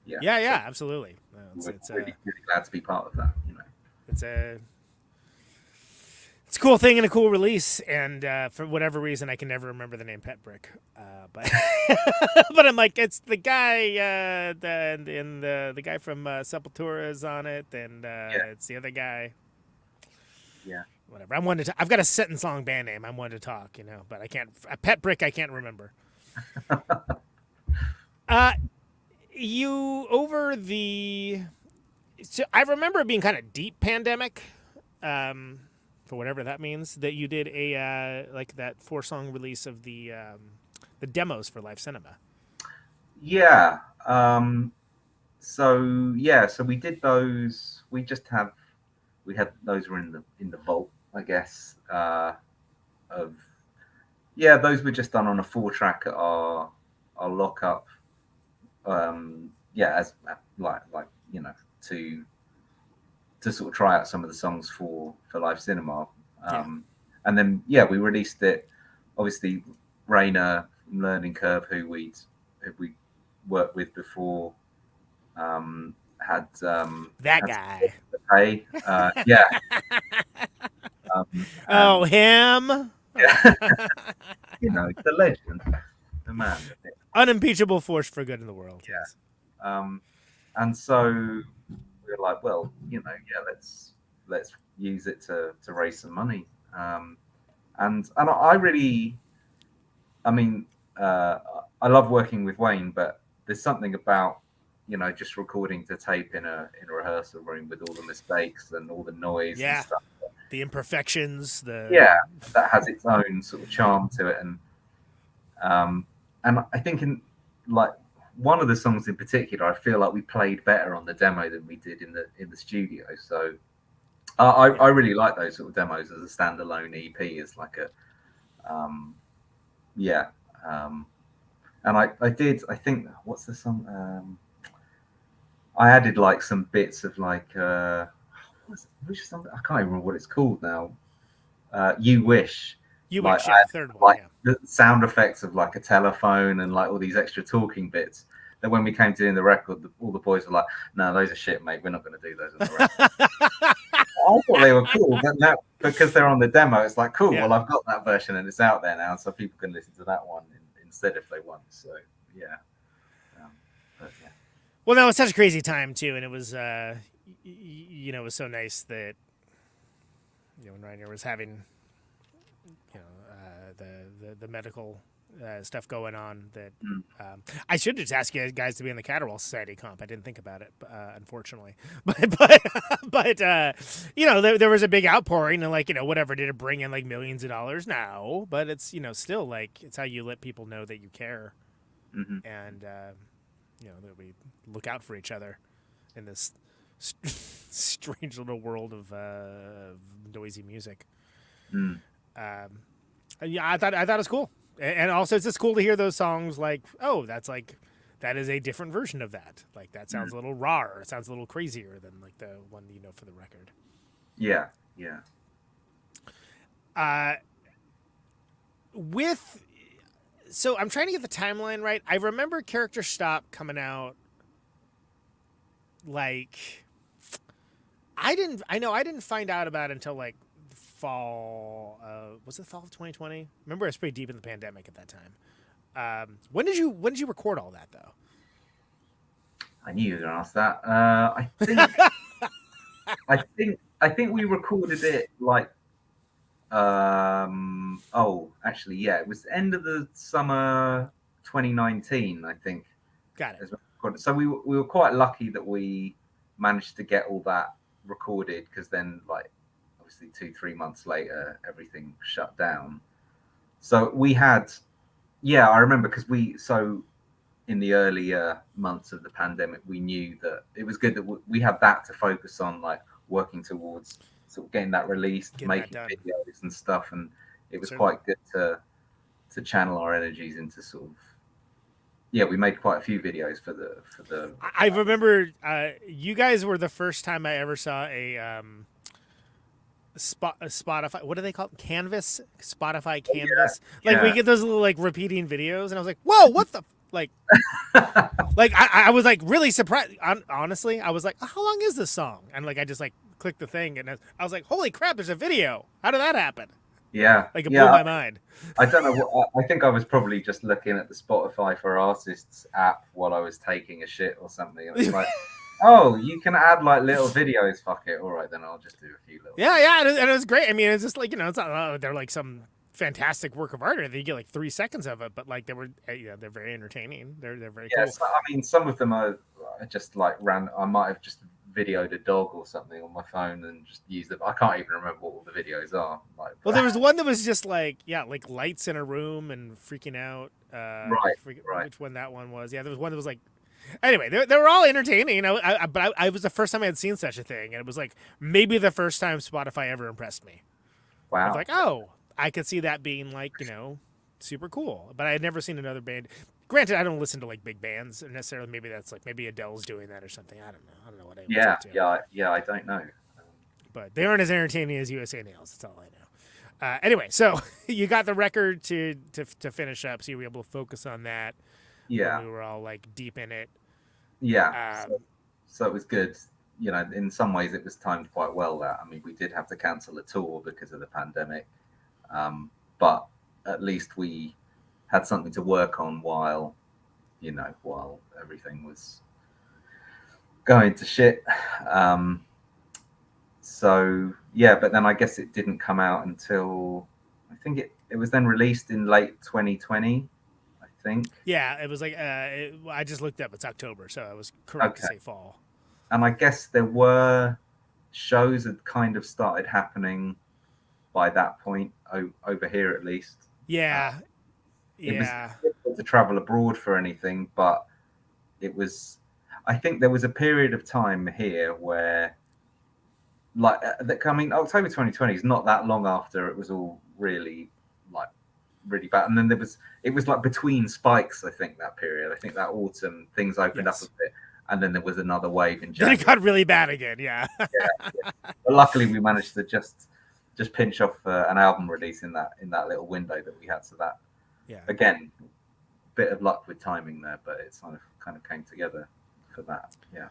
yeah, absolutely. We're really glad to be part of that. You know, it's a cool thing and a cool release, and for whatever reason, I can never remember the name Pet Brick, but but I'm like, it's the guy, the guy from Sepultura is on it, and it's the other guy. Yeah, whatever. I'm one to. I've got a sentence long band name. I'm one to talk, you know, but I can't. A Pet Brick, I can't remember. You over the. So I remember it being kind of deep pandemic. For whatever that means, that you did a like that 4-song release of the demos for Live Cinema. Yeah. So we did those. We had those were in the vault, I guess. Those were just done on a 4-track at our lockup. As like you know, to sort of try out some of the songs for Live Cinema. And then we released it. Obviously Rainer from Learning Curve, who we worked with before, had that guy to pay. Him. Yeah. You know, the legend, the man, unimpeachable force for good in the world. Yes. And so we were like, well, you know, let's use it to raise some money. And I really, I mean, I love working with Wayne, but there's something about, you know, just recording to tape in a rehearsal room with all the mistakes and all the noise and stuff. The imperfections, that has its own sort of charm to it. And I think in like one of the songs in particular, I feel like we played better on the demo than we did in the studio. So I really like those sort of demos as a standalone EP, as like a and I think what's the song? I added like some bits of like which song? I can't even remember what it's called now. You Wish. You like, Wish, the third one. Like the sound effects of like a telephone and like all these extra talking bits. That when we came to doing the record, all the boys were like, "No, those are shit, mate. We're not going to do those on the record." I thought they were cool, but now because they're on the demo, it's like cool. Well, I've got that version and it's out there now, so people can listen to that one instead if they want. So Well, no, it's such a crazy time too, and it was, you know, it was so nice that, you know, when Rainer was having, you know, the medical stuff going on, that I should just ask you guys to be in the Caterwaul Society comp. I didn't think about it, unfortunately, but you know, there was a big outpouring, and like, you know, whatever, did it bring in like millions of dollars? No, but it's, you know, still like, it's how you let people know that you care, and you know, that we look out for each other in this strange little world of noisy music. Yeah, I thought it was cool, and also it's just cool to hear those songs. Like, oh, that is a different version of that. Like that sounds a little raw. It sounds a little crazier than like the one you know for the record. Yeah. So I'm trying to get the timeline right. I remember Character Stop coming out like I didn't find out about it until like fall. Was it fall of 2020? Remember, I was pretty deep in the pandemic at that time. When did you record all that though? I knew you were going to ask that. I think we recorded it like. Actually, yeah, it was the end of the summer 2019, I think. Got it. So we were quite lucky that we managed to get all that recorded, because then, like, obviously 2-3 months later, everything shut down. So we had, yeah, I remember, because in the earlier months of the pandemic, we knew that it was good that we had that to focus on, like working towards sort of getting that released, making videos and stuff, and it was quite good to channel our energies into sort of. Yeah, we made quite a few videos for the. I remember you guys were the first time I ever saw a Spotify. What do they call it? Canvas. Spotify Canvas. We get those little like repeating videos, and I was like, "Whoa, what the like?" Like I was like really surprised. Honestly, I was like, "How long is this song?" And like I just like clicked the thing, and I was like, "Holy crap! There's a video. How did that happen?" Yeah, like it blew my mind. I don't know what. I think I was probably just looking at the Spotify for Artists app while I was taking a shit or something. It was like, oh, you can add like little videos. Fuck it. All right, then I'll just do a few little. Yeah, and it was great. I mean, it's just like, it's not they're like some fantastic work of art. You get like 3 seconds of it, but like they're very entertaining. They're very cool. So, I mean, some of them are just like I might have just videoed a dog or something on my phone and just used it. I can't even remember what all the videos are. Like, well, there was one that was just like lights in a room and freaking out. Right. Which one that one was? Yeah, there was one that was like. Anyway, they were all entertaining. But I was the first time I had seen such a thing, and it was like maybe the first time Spotify ever impressed me. Wow. I was like, oh, I could see that being like super cool. But I had never seen another band. Granted, I don't listen to like big bands necessarily. Maybe that's like maybe Adele's doing that or something. I don't know what I. Yeah. I don't know. But they aren't as entertaining as USA Nails. That's all I know. Anyway, so you got the record to finish up, so you were able to focus on that. Yeah, when we were all like deep in it. Yeah, so it was good. In some ways, it was timed quite well. That, I mean, we did have to cancel a tour because of the pandemic, but at least we had something to work on while everything was going to shit. So yeah, but then I guess it didn't come out until I think it was then released in late 2020. I think. Yeah, it was like I just looked up. It's October, so I was correct to say fall. And I guess there were shows that kind of started happening by that point over here, at least. Yeah. It was difficult to travel abroad for anything, but it was. I think there was a period of time here where, October 2020 is not that long after it was all really bad, and then it was like between spikes. I think that period. I think that autumn things opened up a bit, and then there was another wave in January. Then it got really bad again. Yeah. But luckily, we managed to just pinch off an album release in that little window that we had. So that, again, bit of luck with timing there, but it kind of came together for that. Yeah.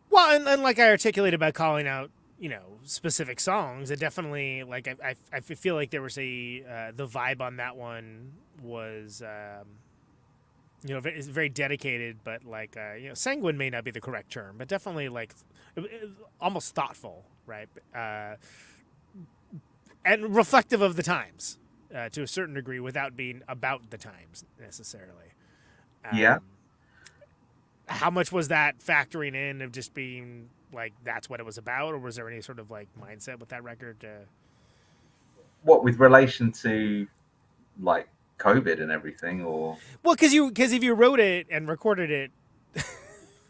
Well, and like I articulated by calling out, specific songs, it definitely like I feel like there was the vibe on that one was it's very dedicated, but like sanguine may not be the correct term, but definitely like almost thoughtful, right? And reflective of the times to a certain degree, without being about the times necessarily. How much was that factoring in of just being like that's what it was about, or was there any sort of like mindset with that record? What, with relation to like COVID and everything, or because if you wrote it and recorded it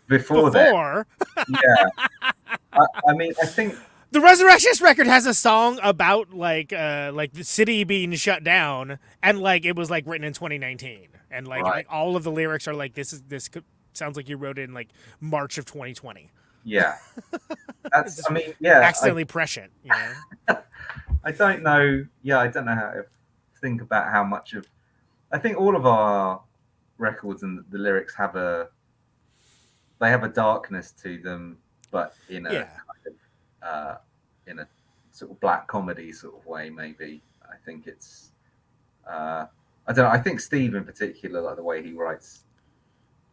before I mean, I think the Resurrectionist record has a song about like the city being shut down, and like it was like written in 2019, and like all of the lyrics are like this sounds like you wrote it in like March of 2020. Yeah, that's. I mean, accidentally prescient. I don't know. Yeah, I don't know how to think about how much of I think all of our records and the lyrics have a darkness to them, but in a in a sort of black comedy sort of way. Maybe I think it's I don't know. I think Steve in particular, like the way he writes,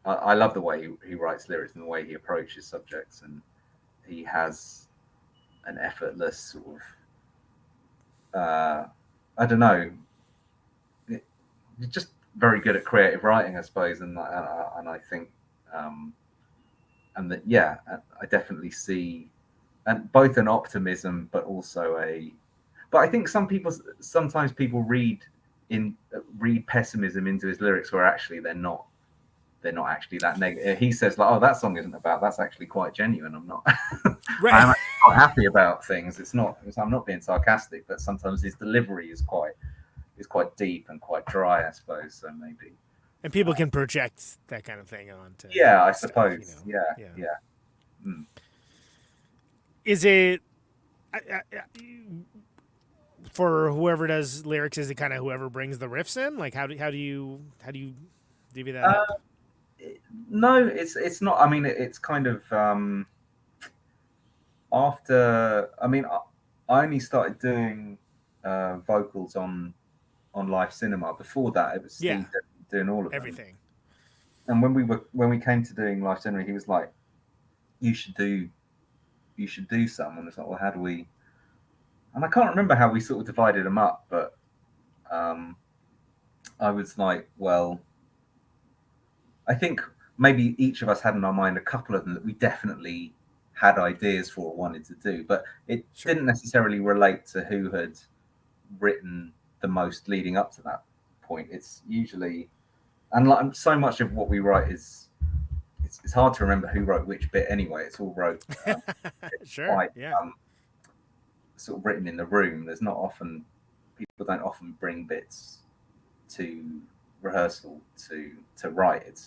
I love the way he writes lyrics and the way he approaches subjects, and he has an effortless sort of I don't know. He's just very good at creative writing, I suppose, and I think, and that I definitely see, and both an optimism, but also but I think sometimes people read pessimism into his lyrics, where actually they're not actually that negative. He says like, "Oh, that song isn't about." That's actually quite genuine. I'm not. Right. I'm actually quite happy about things. It's not. I'm not being sarcastic, but sometimes his delivery is quite deep and quite dry, I suppose. So maybe. And people can project that kind of thing onto. Yeah, I stuff, suppose. you know? Yeah. Mm. Is it for whoever does lyrics? Is it kind of whoever brings the riffs in? Like how do you divvy that up? No, it's not. I mean, it's kind of after. I mean, I only started doing vocals on live cinema. Before that, it was Steve doing all of everything. Them. And when we came to doing live cinema, he was like, "You should do some." And it's like, "Well, how do we?" And I can't remember how we sort of divided them up, but I was like, "Well, I think maybe each of us had in our mind a couple of them that we definitely had ideas for or wanted to do, but it didn't necessarily relate to who had written the most leading up to that point. It's usually, and like so much of what we write is, it's hard to remember who wrote which bit anyway. It's all wrote quite, sort of written in the room. There's not often, people don't often bring bits to rehearsal to write.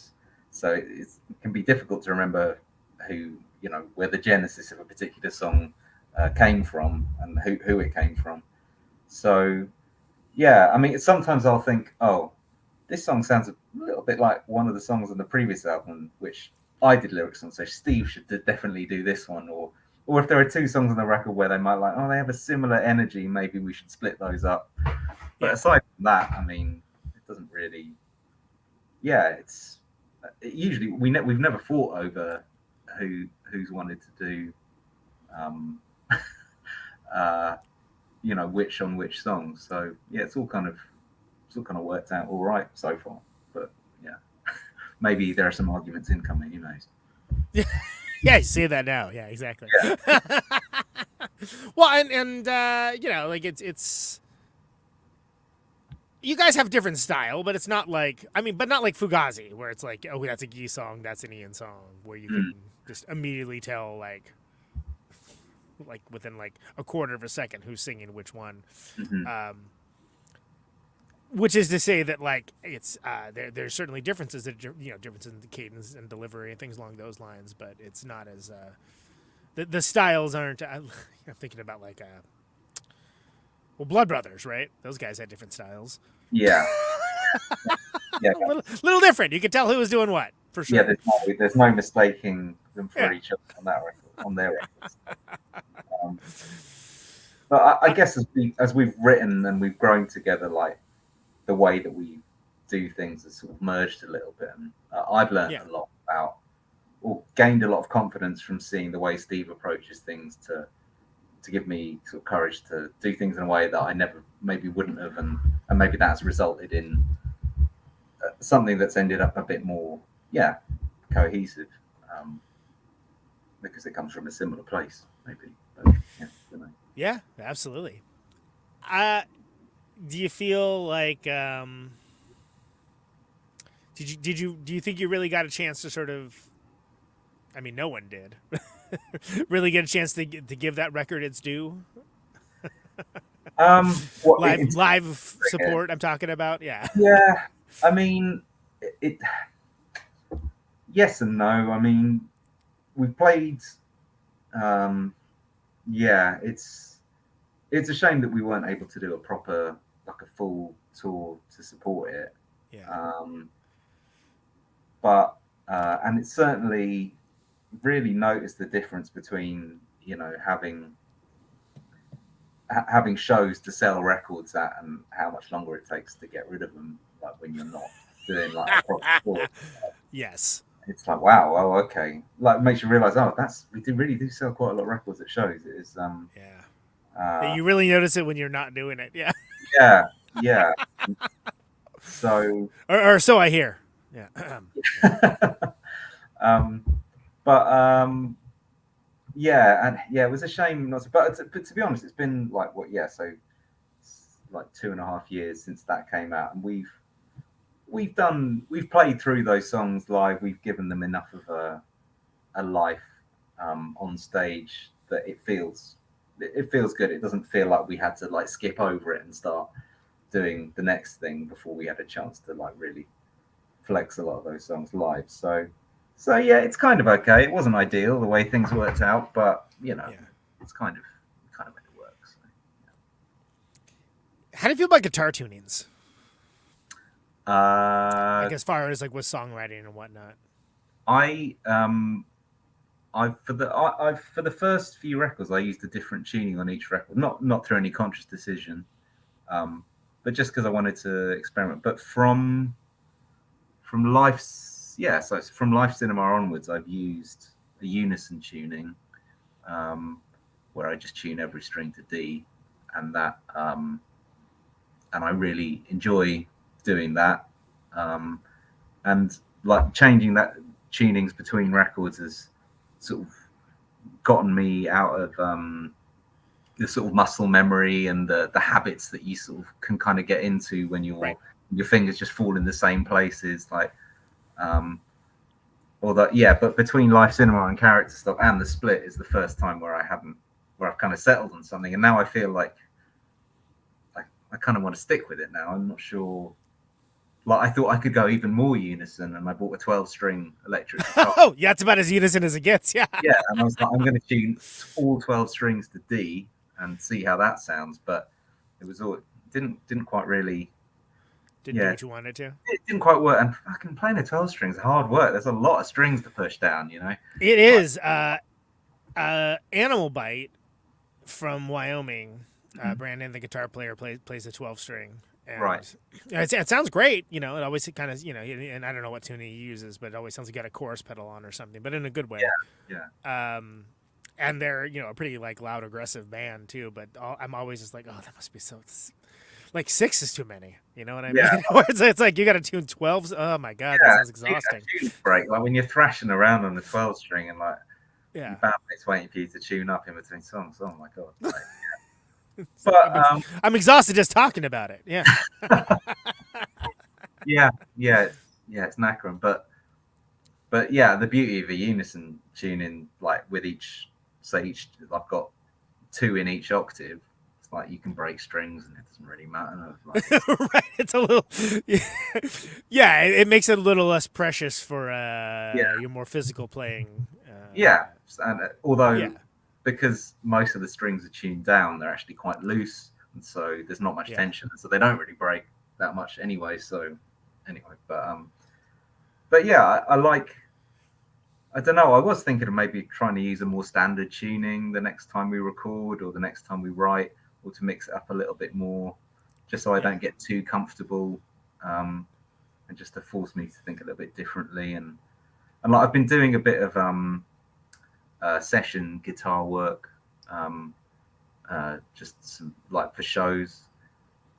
So it can be difficult to remember who, where the genesis of a particular song came from and who it came from. So I mean, sometimes I'll think, oh, this song sounds a little bit like one of the songs on the previous album, which I did lyrics on, so Steve should definitely do this one. Or if there are two songs on the record where they might like, oh, they have a similar energy, maybe we should split those up. But aside from that, I mean, it doesn't really. Usually we've never fought over who's wanted to do, which on which song. So it's all kind of worked out all right so far. But maybe there are some arguments incoming. Who knows? Yeah, I see that now. Yeah, exactly. Yeah. Well, and like it's. You guys have different style, but it's not like not like Fugazi, where it's like, oh, that's a Guy song, that's an Ian song, where you can just immediately tell like within like a quarter of a second who's singing which one. Mm-hmm. Which is to say that like it's there's certainly differences that differences in the cadence and delivery and things along those lines, but it's not as the styles aren't. I'm thinking about like Blood Brothers, right? Those guys had different styles. Yeah. A little different. You could tell who was doing what, for sure. Yeah, there's no mistaking them for each other on that record, on their records. But I guess as we've written and we've grown together, like the way that we do things has sort of merged a little bit. And I've learned a lot about, or gained a lot of confidence from seeing the way Steve approaches things to give me sort of courage to do things in a way that I never maybe wouldn't have, and maybe that's resulted in something that's ended up a bit more cohesive, because it comes from a similar place maybe. But, yeah, absolutely. Do you feel like do you think you really got a chance to sort of, I mean, no one did really get a chance to give that record its due? Live support I'm talking about. Yeah, I mean it yes and no. I mean, we played it's a shame that we weren't able to do a proper, like a full tour to support it. But and it certainly really noticed the difference between having shows to sell records at and how much longer it takes to get rid of them, like when you're not doing like a proper tour. Yes. It's like, wow, oh, okay. Like it makes you realize, we really do sell quite a lot of records at shows. It is you really notice it when you're not doing it. Yeah. Yeah. So or so I hear. Yeah. It was a shame not to, but to be honest, it's been like so it's like 2.5 years since that came out, and we've played through those songs live. We've given them enough of a life on stage that it feels good. It doesn't feel like we had to like skip over it and start doing the next thing before we had a chance to like really flex a lot of those songs live. So yeah, it's kind of okay. It wasn't ideal the way things worked out, but it's kind of made it work. So, yeah. How do you feel about guitar tunings? Like as far as like with songwriting and whatnot. For the first few records, I used a different tuning on each record, not through any conscious decision, but just because I wanted to experiment. But from Life Cinema onwards, I've used a unison tuning, where I just tune every string to D, and that, and I really enjoy doing that, and like changing that tunings between records has sort of gotten me out of the sort of muscle memory and the habits that you sort of can kind of get into when your fingers just fall in the same places, like but between Live Cinema and Character Stop and the Split is the first time where I've kind of settled on something, and now I feel like I kind of want to stick with it now. I'm not sure. Like I thought I could go even more unison, and I bought a 12-string electric guitar. Oh, yeah, it's about as unison as it gets. Yeah. Yeah, and I was like, I'm going to tune all 12 strings to D and see how that sounds. But it was all didn't quite really. Didn't do what you wanted to. It didn't quite work, and fucking playing a 12 strings is hard work. There's a lot of strings to push down, It is. Animal Bite from Wyoming. Brandon, the guitar player, plays a 12-string. And right. It sounds great. It always kind of, and I don't know what tuning he uses, but it always sounds like you got a chorus pedal on or something, but in a good way. Yeah. And they're, a pretty like loud, aggressive band too. But I'm always just like, oh, that must be so. Like 6 is too many. You know what I mean? Yeah. it's like you got to tune 12s. Oh my god, that sounds exhausting. Break like when you're thrashing around on the 12 string and like your bandmate's waiting for you to tune up in between songs. Oh my god. Like, but I'm exhausted just talking about it. Yeah. yeah, it's knackering, but yeah, the beauty of a unison tuning, like with each I've got 2 in each octave. It's like you can break strings and it doesn't really matter. Like, right, it's a little, yeah, it makes it a little less precious for your more physical playing. And although. Because most of the strings are tuned down, they're actually quite loose, and so there's not much tension, so they don't really break that much anyway. So anyway, but yeah, I don't know. I was thinking of maybe trying to use a more standard tuning the next time we record or the next time we write, or to mix it up a little bit more, just so I don't get too comfortable, and just to force me to think a little bit differently. And like I've been doing a bit of session guitar work, just some, like for shows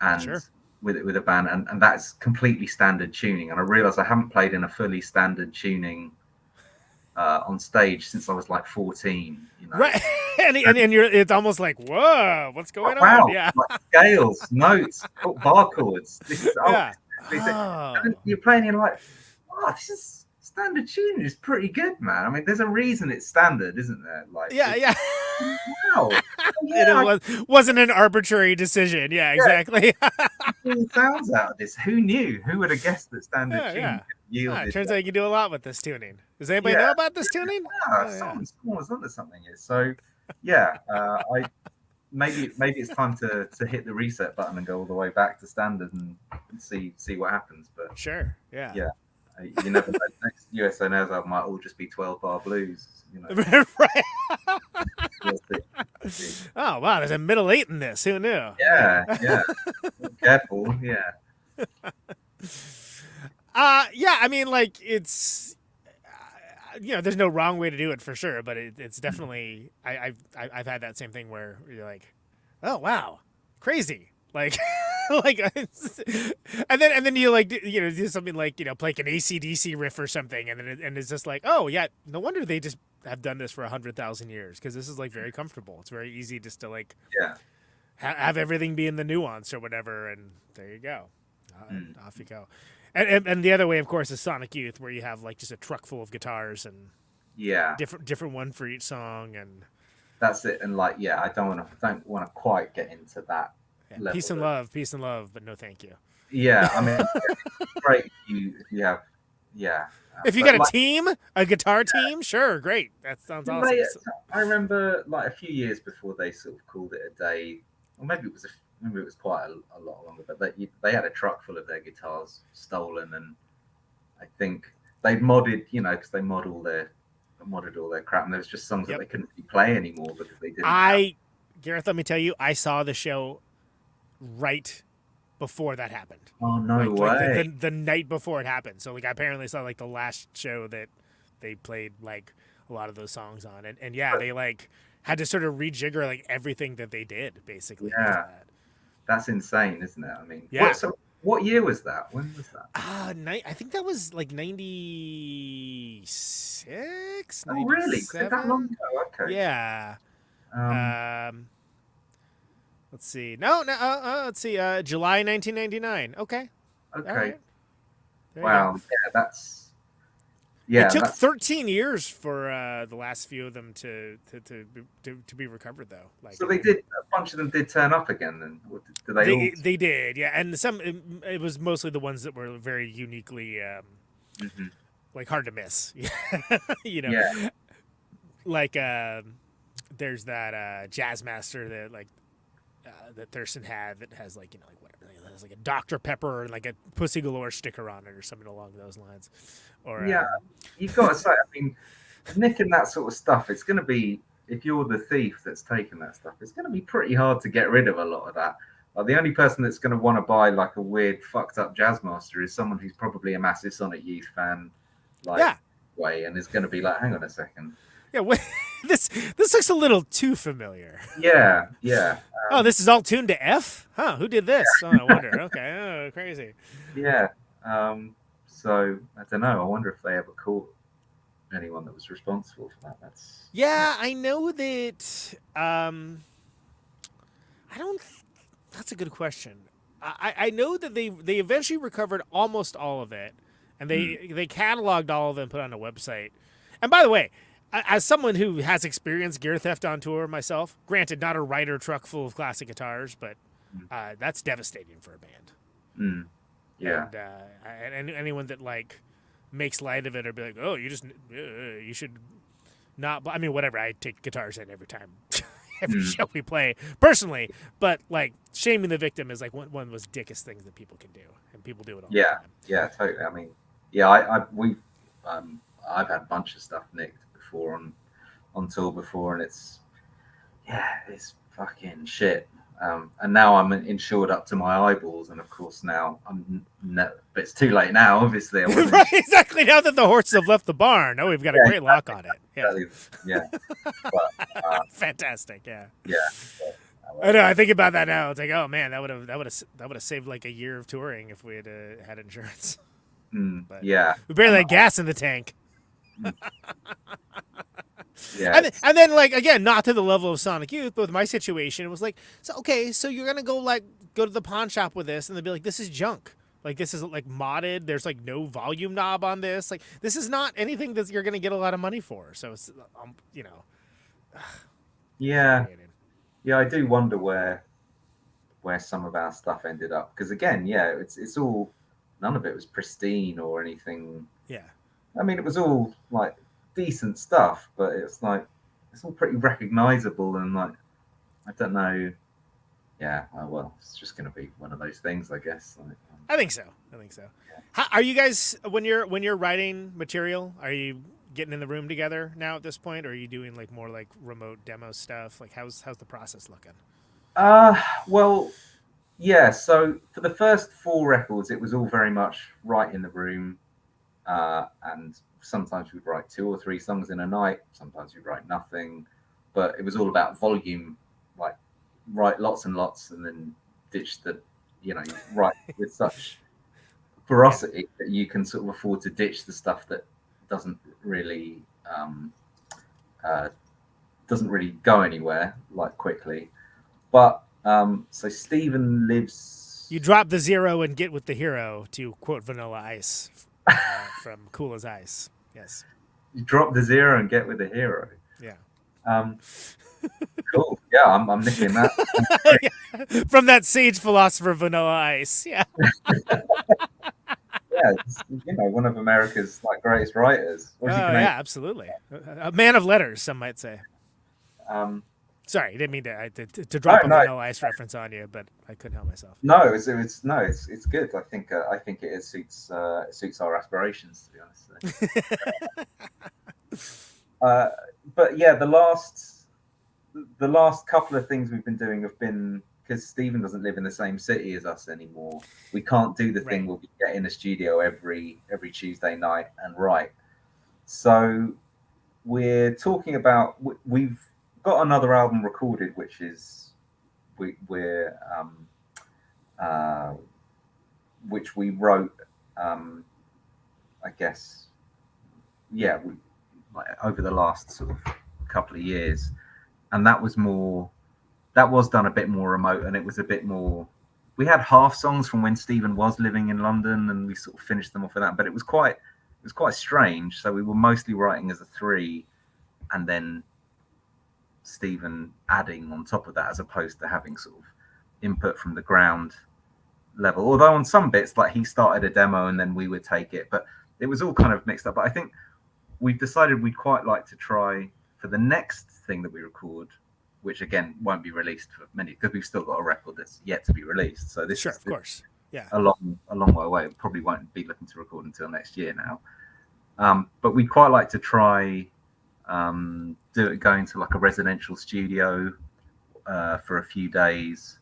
and with a band, and that's completely standard tuning. And I realized I haven't played in a fully standard tuning on stage since I was like 14. Right? and it's almost like, whoa, what's going on? Wow, Yeah, like scales, notes, bar chords. This is, you're playing, you're like, this is. Standard tuning is pretty good, man. I mean, there's a reason it's standard, isn't there? Like, wow. It wasn't an arbitrary decision. Yeah, exactly. Sounds out of this. Who knew? Who would have guessed that standard tuning could yield it turns out you can do a lot with this tuning. Does anybody know about this tuning? Someone's onto something here. So, yeah, maybe it's time to hit the reset button and go all the way back to standard and see what happens. But Sure. Yeah. yeah, you never know. Next USNS album might all just be 12-bar blues. You know. Right. We'll see. Oh wow, there's a middle eight in this. Who knew? Yeah. Careful. Yeah. Yeah. I mean, like it's. There's no wrong way to do it for sure, but it's definitely I've had that same thing where you're like, oh wow, crazy, like like, and then you like do something like play like an AC/DC riff or something, and it's just like, oh yeah, no wonder they just have done this for 100,000 years, because this is like very comfortable. It's very easy just to like have everything be in the nuance or whatever, and there you go, and off you go. And the other way, of course, is Sonic Youth, where you have like just a truck full of guitars and different one for each song, and that's it. And like, I don't want to quite get into that. Yeah, peace and love, but no thank you. Yeah, I mean, great. If you have, if you got a team, a guitar team, sure, great. That sounds awesome. I remember like a few years before they sort of called it a day, or maybe it was quite a lot longer, but they had a truck full of their guitars stolen, and I think they'd modded, because they modded all their crap, and there was just songs that they couldn't play anymore because they didn't. Gareth, let me tell you, I saw the show right before that happened. Oh no way! Like the night before it happened. So like I apparently saw like the last show that they played like a lot of those songs on, and they like had to sort of rejigger like everything that they did basically. Yeah. That's insane, isn't it? I mean, what year was that? When was that? I think that was like 96. Oh, really? Is it that long ago? Okay. Yeah. Let's see. No. Let's see. July 1999. Okay. Okay. Right. Wow. Yeah, that's. Yeah. It took 13 years for the last few of them to be recovered, though. Like, so they did. A bunch of them did turn up again. Then did they all? They did, yeah. And it was mostly the ones that were very uniquely, like hard to miss. Yeah. Like there's that Jazz Master that like that Thurston had that has like like whatever, it has like a Dr. Pepper and like a Pussy Galore sticker on it or something along those lines. Or you've got to say, I mean, nicking that sort of stuff, it's going to be, if you're the thief that's taking that stuff, it's going to be pretty hard to get rid of a lot of that. Like, the only person that's going to want to buy like a weird fucked up Jazz Master is someone who's probably a massive Sonic Youth fan, way, and is going to be like, hang on a second. Yeah, this looks a little too familiar. Yeah. Oh, this is all tuned to F? Huh? Who did this? Oh, I wonder. Okay. Oh, crazy. Yeah. So I don't know. I wonder if they ever caught anyone that was responsible for that. I know that. I don't. That's a good question. I know that they eventually recovered almost all of it, and they cataloged all of them, put on a website. And by the way, as someone who has experienced gear theft on tour myself, granted not a Ryder truck full of classic guitars, but that's devastating for a band. Yeah. And anyone that like makes light of it or be like, oh, you should not. I mean, whatever. I take guitars in every time, every show we play personally. But like shaming the victim is like one of the most dickest things that people can do, and people do it all the time. Yeah, totally. I mean, I've had a bunch of stuff nicked before on tour before, and it's fucking shit. And now I'm insured up to my eyeballs, and of course now but it's too late now. Obviously, right? Exactly. Now that the horses have left the barn, we've got a great lock on it. Yeah. But, fantastic. Yeah. So, I know. I think about that now. It's like, oh man, that would have saved like a year of touring if we had insurance. But, we barely had gas in the tank. Yeah. And then like again, not to the level of Sonic Youth, but with my situation, it was like, so you're gonna go to the pawn shop with this, and they'll be like, this is junk. Like this is like modded. There's like no volume knob on this. Like this is not anything that you're gonna get a lot of money for. So it's Yeah, I do wonder where some of our stuff ended up, because again, it's all, none of it was pristine or anything. Yeah. I mean, it was all like decent stuff, but it's like it's all pretty recognizable and like I don't know. Yeah, well, it's just going to be one of those things, I guess. I think so. How, are you guys when you're writing material? Are you getting in the room together now at this point, or are you doing like more like remote demo stuff? Like how's the process looking? Well, yeah. So for the first 4 records, it was all very much right in the room, and sometimes we'd write 2 or 3 songs in a night. Sometimes we'd write nothing, but it was all about volume, like write lots and lots, and then ditch the, write with such ferocity that you can sort of afford to ditch the stuff that doesn't really go anywhere like quickly. But so Stephen lives. You drop the 0 and get with the hero, to quote Vanilla Ice from Cool as Ice. Yes. You drop the 0 and get with the hero. Yeah. Cool. Yeah, I'm nicking that. Yeah. From that sage philosopher Vanilla Ice. Yeah. Yeah, it's, one of America's greatest writers. Yeah, absolutely. A man of letters, some might say. Sorry, I didn't mean to drop a Vanilla Ice reference on you, but I couldn't help myself. No, it's good. I think it suits our aspirations, to be honest. But yeah, the last couple of things we've been doing have been, because Stephen doesn't live in the same city as us anymore. We can't do the thing where we get in the studio every Tuesday night and write. So we're talking about, we've got another album recorded, which is which we wrote, I guess, over the last sort of couple of years, and that was done a bit more remote, and it was a bit more. We had half songs from when Stephen was living in London, and we sort of finished them off with that. But it was quite strange. So we were mostly writing as a 3, and then Stephen adding on top of that, as opposed to having sort of input from the ground level. Although on some bits, like he started a demo and then we would take it, but it was all kind of mixed up. But I think we've decided we'd quite like to try for the next thing that we record, which again won't be released for many, because we've still got a record that's yet to be released. So this of course, a long way away. We probably won't be looking to record until next year now. But we'd quite like to try going to like a residential studio for a few days,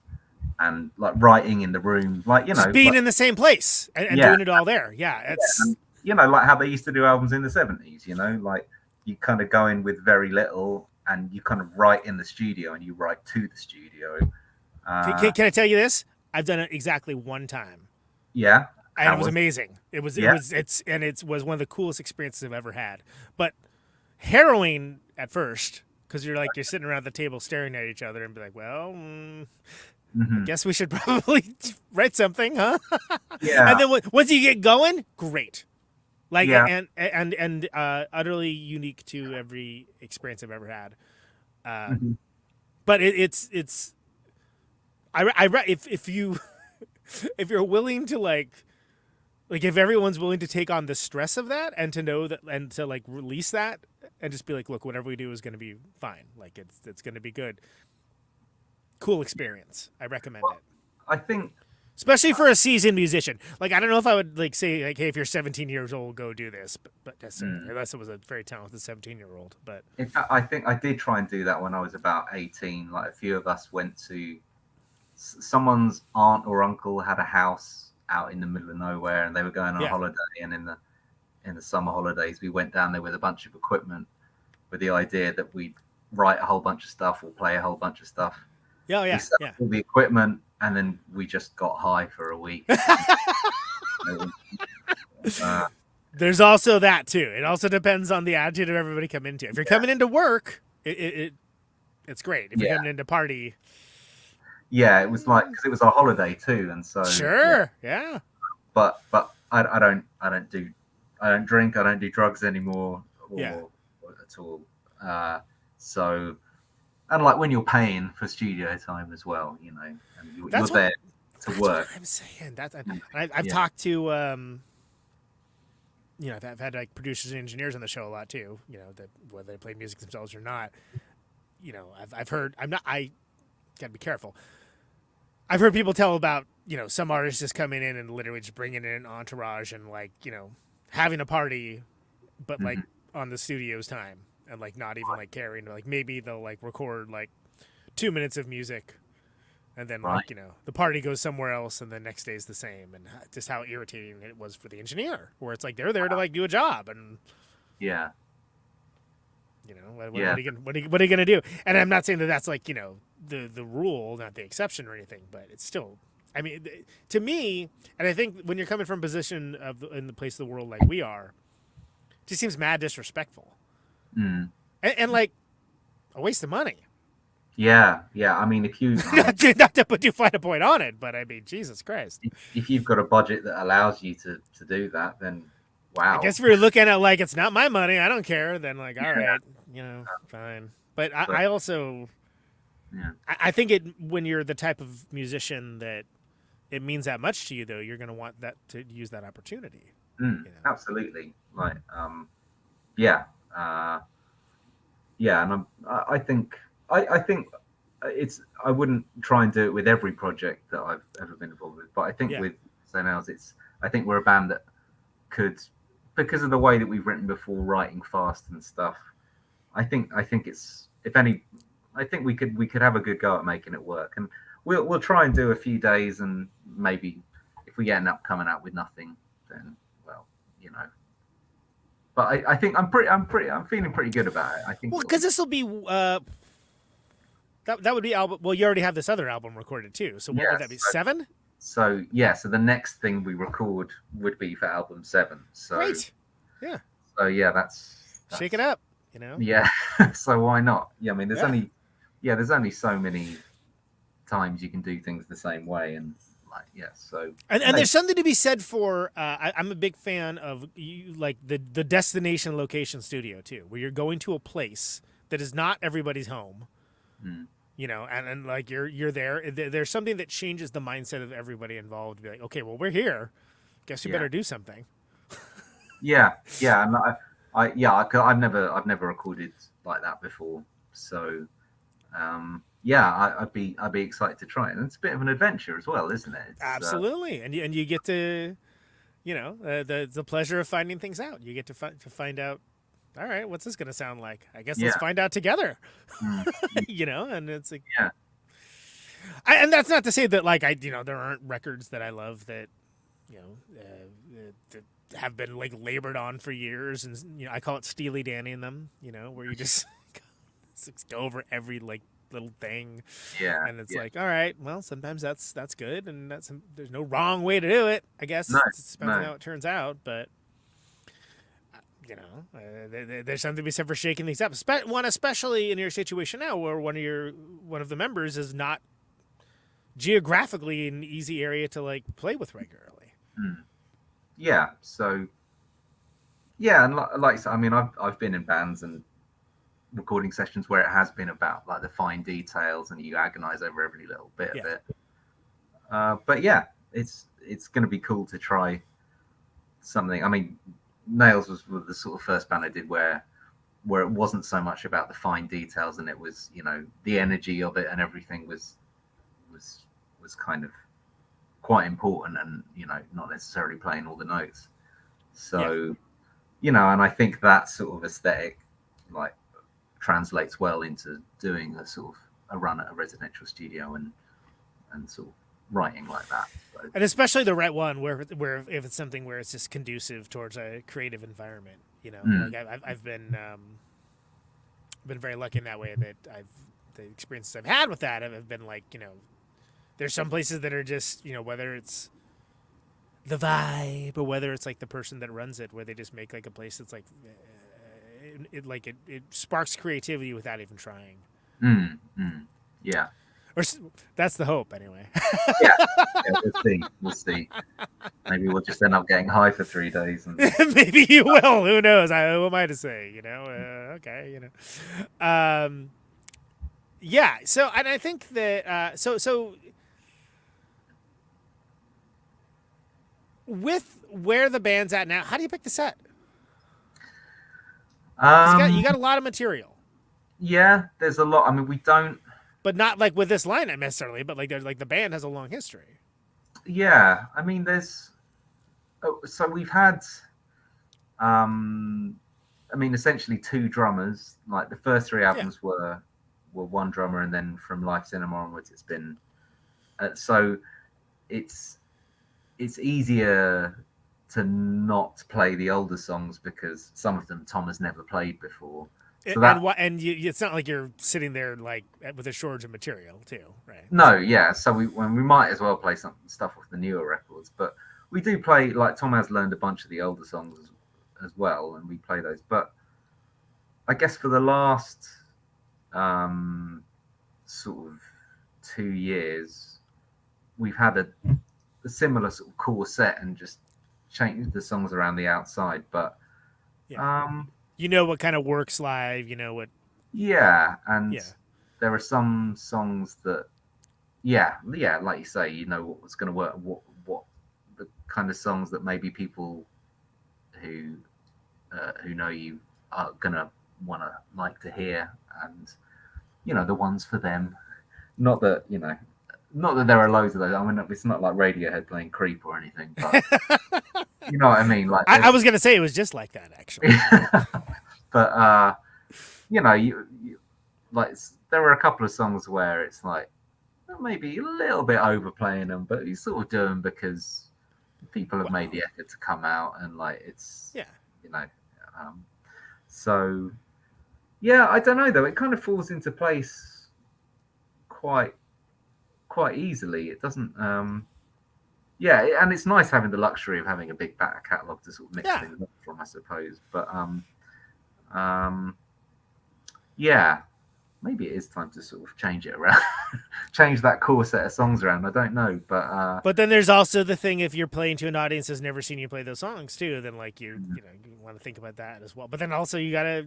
and like writing in the room, just being in the same place and doing it all there. It's like how they used to do albums in the 70s. Like you kind of go in with very little, and you kind of write in the studio, and you write to the studio. Can I tell you this? I've done it exactly one time. Yeah. And it was amazing. It was one of the coolest experiences I've ever had. But harrowing at first, because you're sitting around the table staring at each other and be like, well, I guess we should probably write something, huh? Yeah. And then once you get going, great. And utterly unique to every experience I've ever had. But it's if you're willing to if everyone's willing to take on the stress of that, and to know that, and to release that, and just be like, look, whatever we do is going to be fine. It's going to be good. Cool experience. I recommend it. I think, especially for a seasoned musician. I don't know if I would say hey, if you're 17 years old, go do this, but unless it was a very talented 17-year-old. But in fact, I think I did try and do that when I was about 18. A few of us went to someone's aunt or uncle had a house out in the middle of nowhere, and they were going on a holiday. And in the summer holidays, we went down there with a bunch of equipment, with the idea that we'd write a whole bunch of stuff or play a whole bunch of stuff. We set up all the equipment, and then we just got high for a week. There's also that too. It also depends on the attitude of everybody coming into. If you're coming into work, it's great. If you're coming into party, it was because it was our holiday too, and so But I don't drink. I don't do drugs anymore, at all. So. And when you're paying for studio time as well, and you're there to work. What I'm saying I've talked to, I've had producers and engineers on the show a lot too. That whether they play music themselves or not, I've heard. gotta be careful. I've heard people tell about, some artists just coming in and literally just bringing in an entourage and like, having a party, but like on the studio's time and like not even like caring. Like maybe they'll like record like 2 minutes of music and then like, the party goes somewhere else and the next day is the same. And just how irritating it was for the engineer, where it's like they're there to like do a job and yeah. What are you gonna do? And I'm not saying that that's like the rule, not the exception or anything, but it's still. I mean, to me, and I think when you're coming from a position in the place of the world like we are, it just seems mad disrespectful, and like a waste of money. Yeah. I mean, if you not to put too fine a point on it, but I mean, Jesus Christ, if you've got a budget that allows you to do that, then. Wow. I guess if you're looking at like it's not my money, I don't care. Then like, all right, fine. But I also, I think when you're the type of musician that it means that much to you, though, you're going to want that to use that opportunity. Absolutely. Like, and I think it's. I wouldn't try and do it with every project that I've ever been involved with, but I think with Nails, I think we're a band that could. Because of the way that we've written before, writing fast and stuff, I think it's I think we could have a good go at making it work, and we'll try and do a few days, and maybe if we end up coming out with nothing, then But I think I'm feeling pretty good about it. I think because this will be that would be album. Well, you already have this other album recorded too. So what would that be? 7? So so the next thing we record would be for album 7. So great, yeah. So that's shake it up, Yeah. So why not? Yeah, I mean, there's only so many times you can do things the same way, and so. And there's something to be said for. I'm a big fan of like the destination location studio too, where you're going to a place that is not everybody's home. And like you're there. There's something that changes the mindset of everybody involved. To be like, okay, well, we're here. Guess we better do something. And I've never recorded like that before. So, I'd be excited to try it. And it's a bit of an adventure as well, isn't it? Absolutely, and you get to, the pleasure of finding things out. You get to find out. All right, what's this going to sound like? I guess let's find out together. And it's like, and that's not to say that like there aren't records that I love that, that have been like labored on for years, and I call it Steely Dannying them. Where you just go over every like little thing. And it's like, all right, well, sometimes that's good, and there's no wrong way to do it. I guess it depends on how it turns out, but. There's something to be said for shaking things up. Especially in your situation now, where one of the members is not geographically an easy area to like play with regularly. Yeah. So. Yeah, and like I mean, I've been in bands and recording sessions where it has been about like the fine details, and you agonize over every little bit of it. But it's going to be cool to try something. I mean. Nails was the sort of first band I did where it wasn't so much about the fine details, and it was the energy of it and everything was kind of quite important, and not necessarily playing all the notes. So and I think that sort of aesthetic like translates well into doing a sort of a run at a residential studio and sort of writing like that. So. And especially the right one where if it's something where it's just conducive towards a creative environment, like I've been very lucky in that way that the experiences I've had with that have been like, there's some places that are just, whether it's the vibe or whether it's like the person that runs it, where they just make like a place that's like, it sparks creativity without even trying. Yeah. Or that's the hope, anyway. We'll see. Maybe we'll just end up getting high for 3 days. And... Maybe you will. Who knows? Who am I to say? Okay. So, and I think that so with where the band's at now, how do you pick the set? You got a lot of material. Yeah, there's a lot. I mean, we don't. but not like with this lineup necessarily. But like, there's like the band has a long history. Yeah, I mean, so we've had, essentially two drummers. Like the first three albums were one drummer, and then from Life Cinema onwards, it's been. So it's easier to not play the older songs because some of them Tom has never played before. So it's not like you're sitting there like with a shortage of material too, right? No, yeah. So we might as well play some stuff off the newer records, but we do play, like Tom has learned a bunch of the older songs as well, and we play those. But I guess for the last sort of 2 years, we've had a similar sort of core set and just changed the songs around the outside. But you know what kind of works live, you know what. And there are some songs that like you say, you know what's going to work, what the kind of songs that maybe people who know you are gonna want to like to hear, and you know the ones for them. Not that there are loads of those. I mean, it's not like Radiohead playing Creep or anything, but you know what I mean. Like I was gonna say it was just like that actually. But you like, there were a couple of songs where it's like maybe a little bit overplaying them, but you sort of do them because people have made the effort to come out, and like it's so I don't know though. It kind of falls into place quite easily. It doesn't. And it's nice having the luxury of having a big back catalogue to sort of mix things up from, I suppose. But maybe it is time to sort of change it around, change that core set of songs around. I don't know, but then there's also the thing, if you're playing to an audience that's never seen you play those songs too, then like you want to think about that as well. But then also you gotta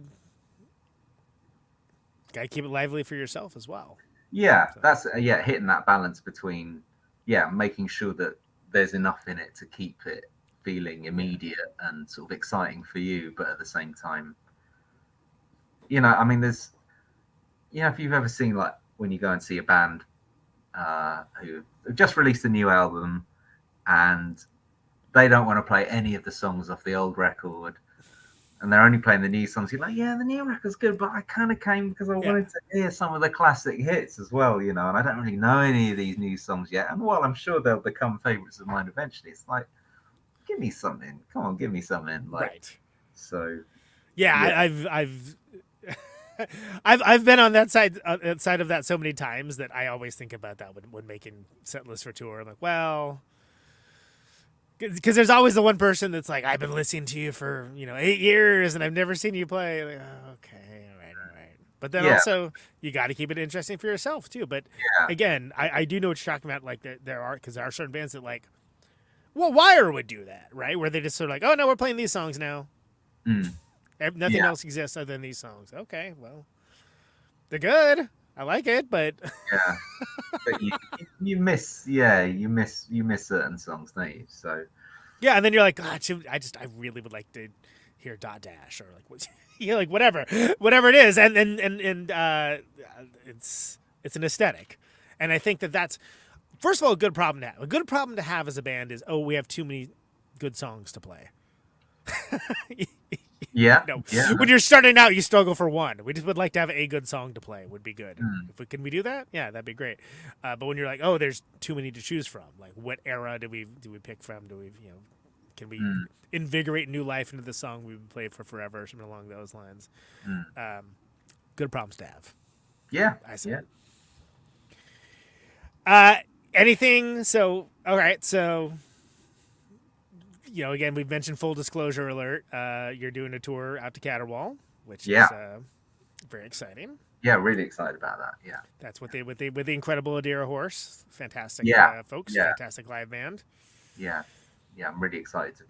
keep it lively for yourself as well. Yeah, so that's hitting that balance between making sure that there's enough in it to keep it feeling immediate and sort of exciting for you, but at the same time, I mean, there's, if you've ever seen, like, when you go and see a band who have just released a new album and they don't want to play any of the songs off the old record and they're only playing the new songs, you're like, yeah, the new record's good, but I kind of came because I wanted to hear some of the classic hits as well, and I don't really know any of these new songs yet. And while I'm sure they'll become favorites of mine eventually, it's like, give me something. Come on, give me something. Like, right. So, I've been on that side of that so many times that I always think about that when making set lists for tour. I'm like, well, because there's always the one person that's like, I've been listening to you for 8 years and I've never seen you play. Like, oh, okay, all right. But then also you got to keep it interesting for yourself too. But again, I do know what you're talking about. Like there are certain bands that like, well, Wire would do that, right? Where they just sort of like, oh no, we're playing these songs now. Nothing else exists other than these songs. Okay, well, they're good. I like it, but but you miss certain songs, don't you? So and then you're like, God, I really would like to hear Dot Dash or like what, like whatever it is, and it's an aesthetic, and I think that's first of all a good problem to have. A good problem to have as a band is, we have too many good songs to play. When you're starting out, you struggle for one. We just would like to have a good song to play. Would be good. Can we do that? Yeah, that'd be great. But when you're like, there's too many to choose from. Like, what era do we pick from? Do we, can we invigorate new life into the song we've played for forever? Something along those lines. Good problems to have. Yeah, I see. Yeah. Anything? So, all right. So, again, we've mentioned full disclosure alert. You're doing a tour out to Caterwaul, which is very exciting. Yeah, really excited about that. Yeah, that's with the incredible Adira Horse, fantastic folks, fantastic live band. Yeah, I'm really excited to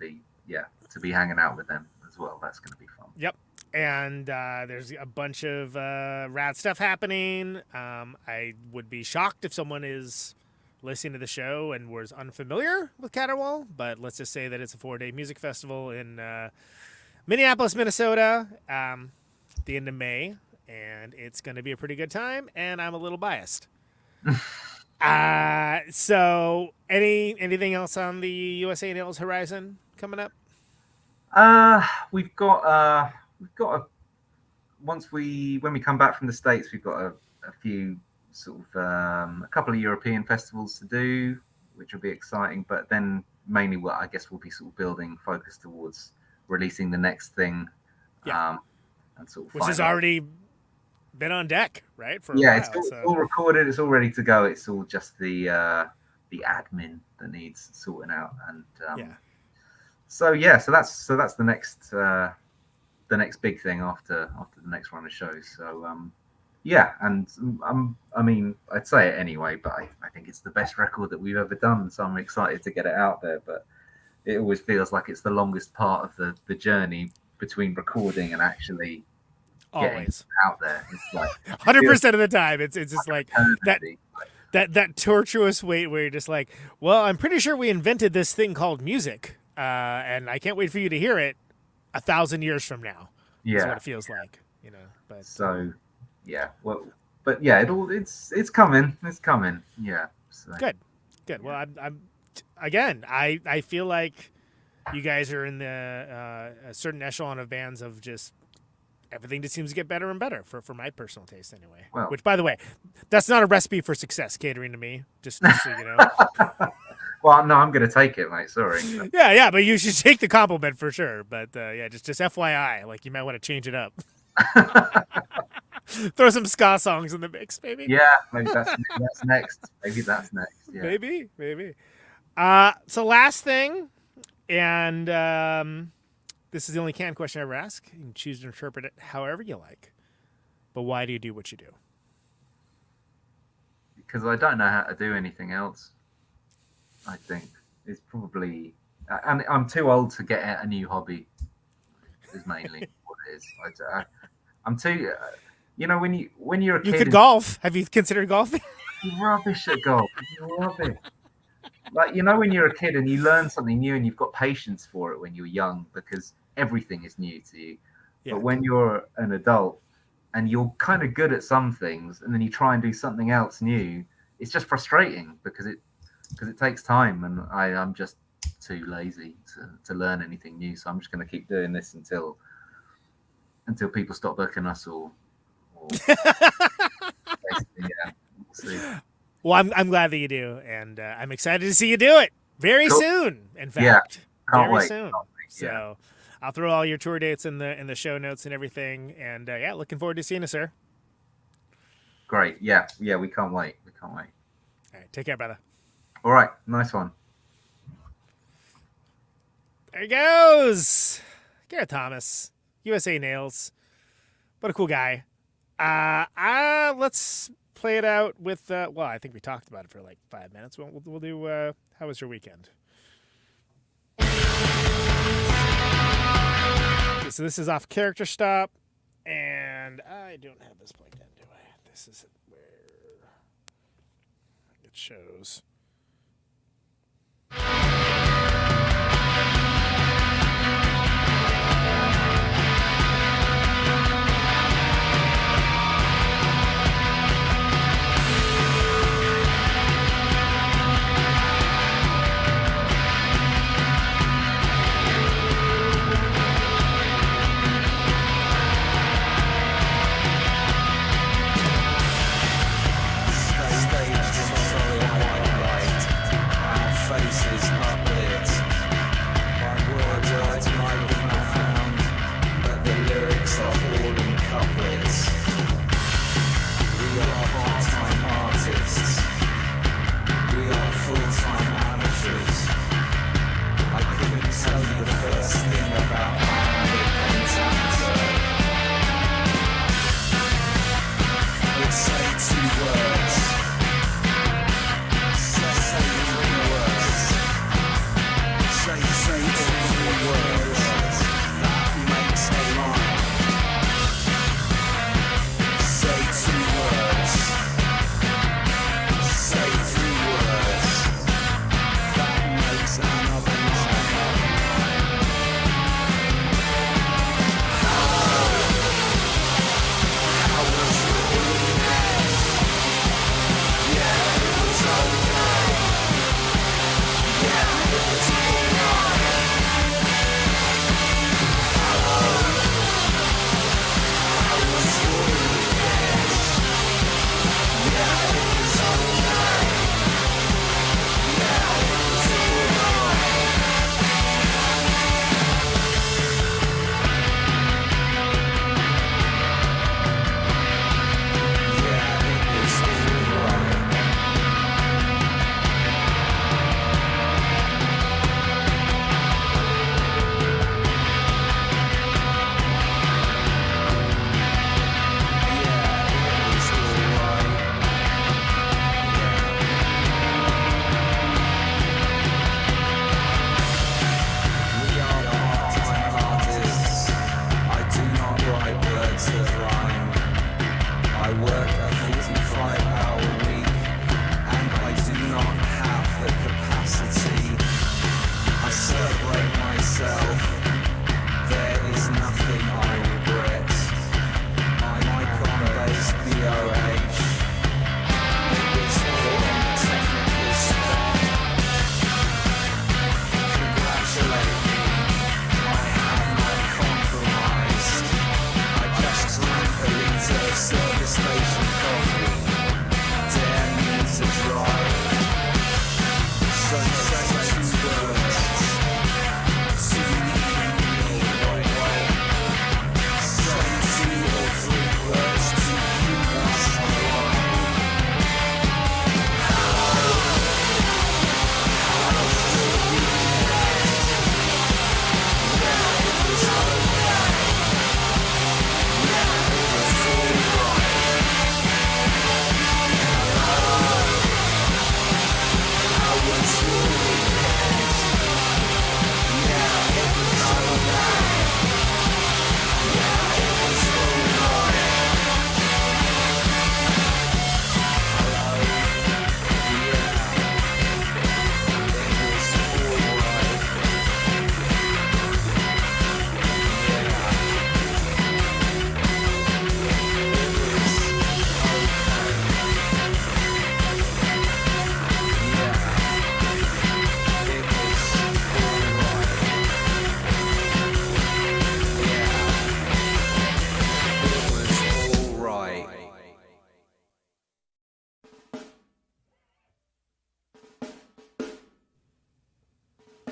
be hanging out with them as well. That's going to be fun. Yep, and there's a bunch of rad stuff happening. I would be shocked if someone is listening to the show and was unfamiliar with Caterwaul, but let's just say that it's a 4-day music festival in Minneapolis, Minnesota, at the end of May. and it's going to be a pretty good time, and I'm a little biased. So anything else on the USA Nails horizon coming up? We've got when we come back from the States, we've got a few sort of a couple of European festivals to do, which will be exciting. But then mainly, what I guess we'll be sort of building focus towards releasing the next thing, and sort of which has already been on deck, right? For a yeah, while, it's all recorded, it's all ready to go. It's all just the admin that needs sorting out, and so that's the next big thing after the next run of shows. So and I mean, I'd say it anyway, but I think it's the best record that we've ever done, so I'm excited to get it out there. But it always feels like it's the longest part of the journey between recording and actually getting out there. It's like 100% of the time, it's just like that tortuous wait where you're just like, well, I'm pretty sure we invented this thing called music, and I can't wait for you to hear it 1,000 years from now. That's what it feels like, you know. But so it's coming. It's coming. Yeah. So. Good. Well, I feel like you guys are in a certain echelon of bands of just everything just seems to get better and better for my personal taste anyway. Well, which, by the way, that's not a recipe for success catering to me, just so you know. Well, no, I'm going to take it, mate. Sorry. Yeah, but you should take the compliment for sure. But just FYI, like you might want to change it up. Throw some ska songs in the mix, maybe. Yeah, maybe that's next. Maybe that's next. Yeah. Maybe. So last thing, and this is the only canned question I ever ask. You can choose to interpret it however you like. But why do you do what you do? Because I don't know how to do anything else. I think it's probably, and I'm too old to get a new hobby. Is mainly what it is. I'm too. When you're a kid, you could golf. Have you considered golfing? You're rubbish at golf. You're rubbish. Like, when you're a kid and you learn something new and you've got patience for it when you're young because everything is new to you. Yeah. But when you're an adult and you're kind of good at some things and then you try and do something else new, it's just frustrating because it takes time, and I'm just too lazy to learn anything new. So I'm just going to keep doing this until people stop booking us or we'll see. Well, I'm glad that you do, and I'm excited to see you do it very soon. In fact, can't wait. Soon. So I'll throw all your tour dates in the show notes and everything, and looking forward to seeing you, sir. Great, yeah, we can't wait. All right, take care, brother. All right, nice one. There he goes, Gareth Thomas, USA Nails. What a cool guy. Let's play it out with, I think we talked about it for like 5 minutes. We'll do, how was your weekend? Okay, so this is off Character Stop, and I don't have this plugged in, do I? This is where it shows.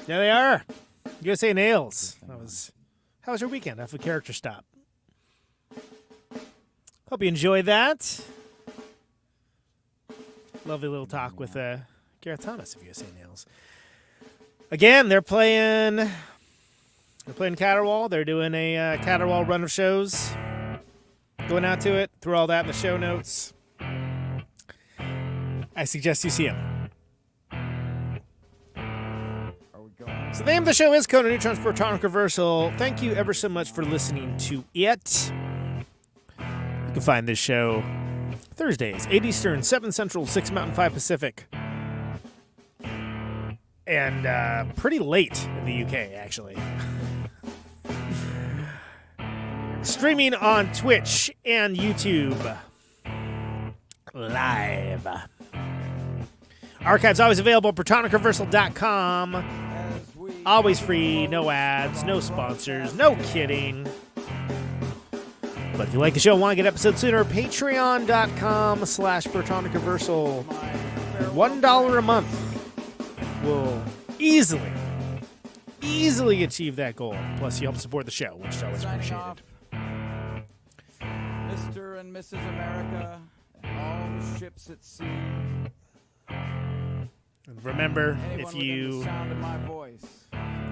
There they are. USA Nails. How was your weekend after Character Stop? Hope you enjoyed that. Lovely little talk with Gareth Thomas of USA Nails. Again, they're playing Caterwaul. They're doing a Caterwaul run of shows. Going out to it. Through all that in the show notes. I suggest you see them. So the name of the show is Conan Neutron's Protonic Reversal. Thank you ever so much for listening to it. You can find this show Thursdays, 8 Eastern, 7 Central, 6 Mountain, 5 Pacific. And pretty late in the UK, actually. Streaming on Twitch and YouTube. Live. Archives always available at ProtonicReversal.com. Always free, no ads, no sponsors, no kidding. But if you like the show and want to get episodes sooner, patreon.com/ProtonicReversal. $1 a month will easily achieve that goal. Plus, you help support the show, which is always appreciated. Mr. and Mrs. America, and all the ships at sea. And remember, Anyone if you the sound of my voice.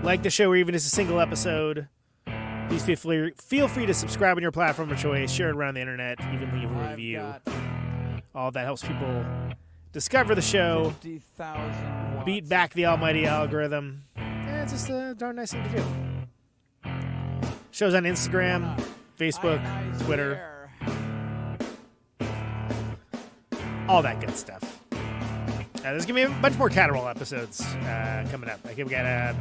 like the show or even it's a single episode, please feel free to subscribe on your platform of choice, share it around the internet, even leave a review. All that helps people discover the show, beat back the almighty algorithm. Yeah, it's just a darn nice thing to do. Shows on Instagram, Facebook, Twitter, all that good stuff. There's going to be a bunch more Caterwaul episodes coming up. I think we got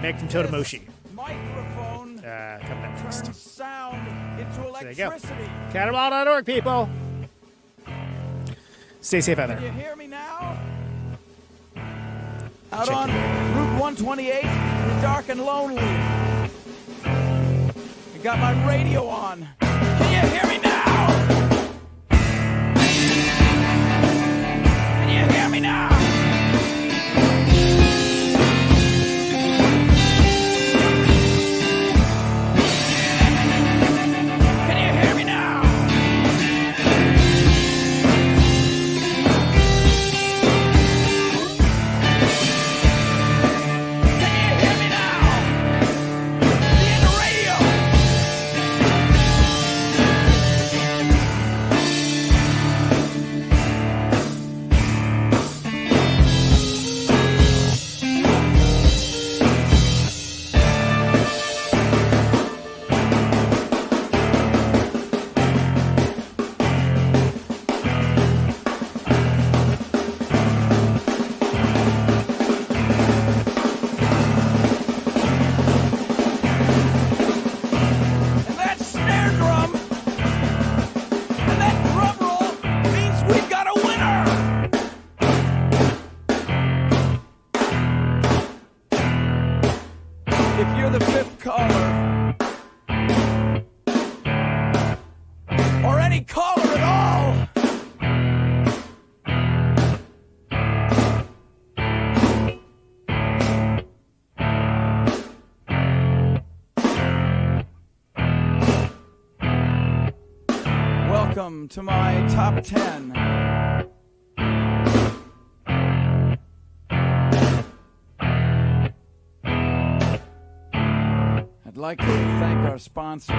Meg from Totemoshi coming up next. Sound into So there you go. electricity. Caterwaul.org, people. Stay safe out Can there. you hear me now? Out Check on Route 128, you're dark and lonely. You got my radio on. Can you hear me now? Can you hear me now? Can you hear me now? Can you hear me now? Be in the radio. And that snare drum and that drum roll means we've got a winner. If you're the fifth caller, or any caller at all, welcome to my top 10. I'd like to thank our sponsor.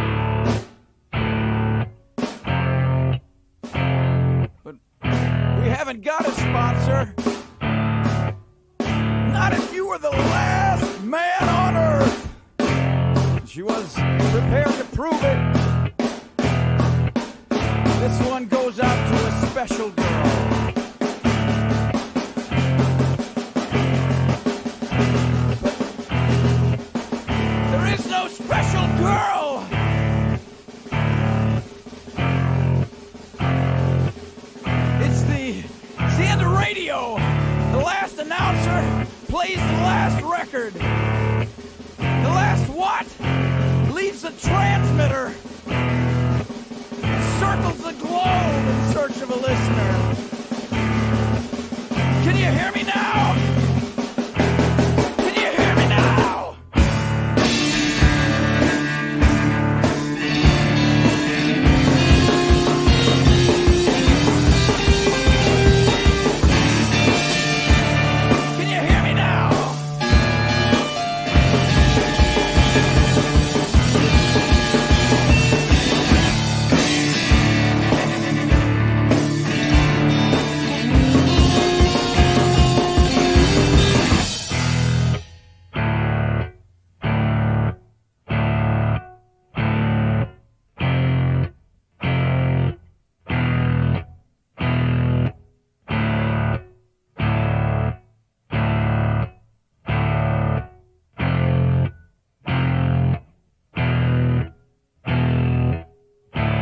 But we haven't got a sponsor. she was prepared to prove it. This one goes out to a special girl. There is no special girl! It's the end of radio. The last announcer plays the last record. The last what? Leaves the transmitter. Circles the globe in search of a listener. Can you hear me now? Can you hear me now? Can you hear me now?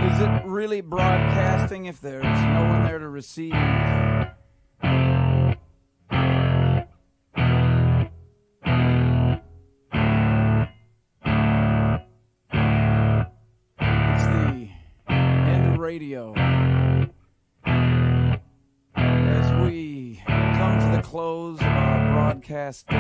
Is it really broadcasting if there's no one there to receive? It's the end of radio. As we come to the close of our broadcast day,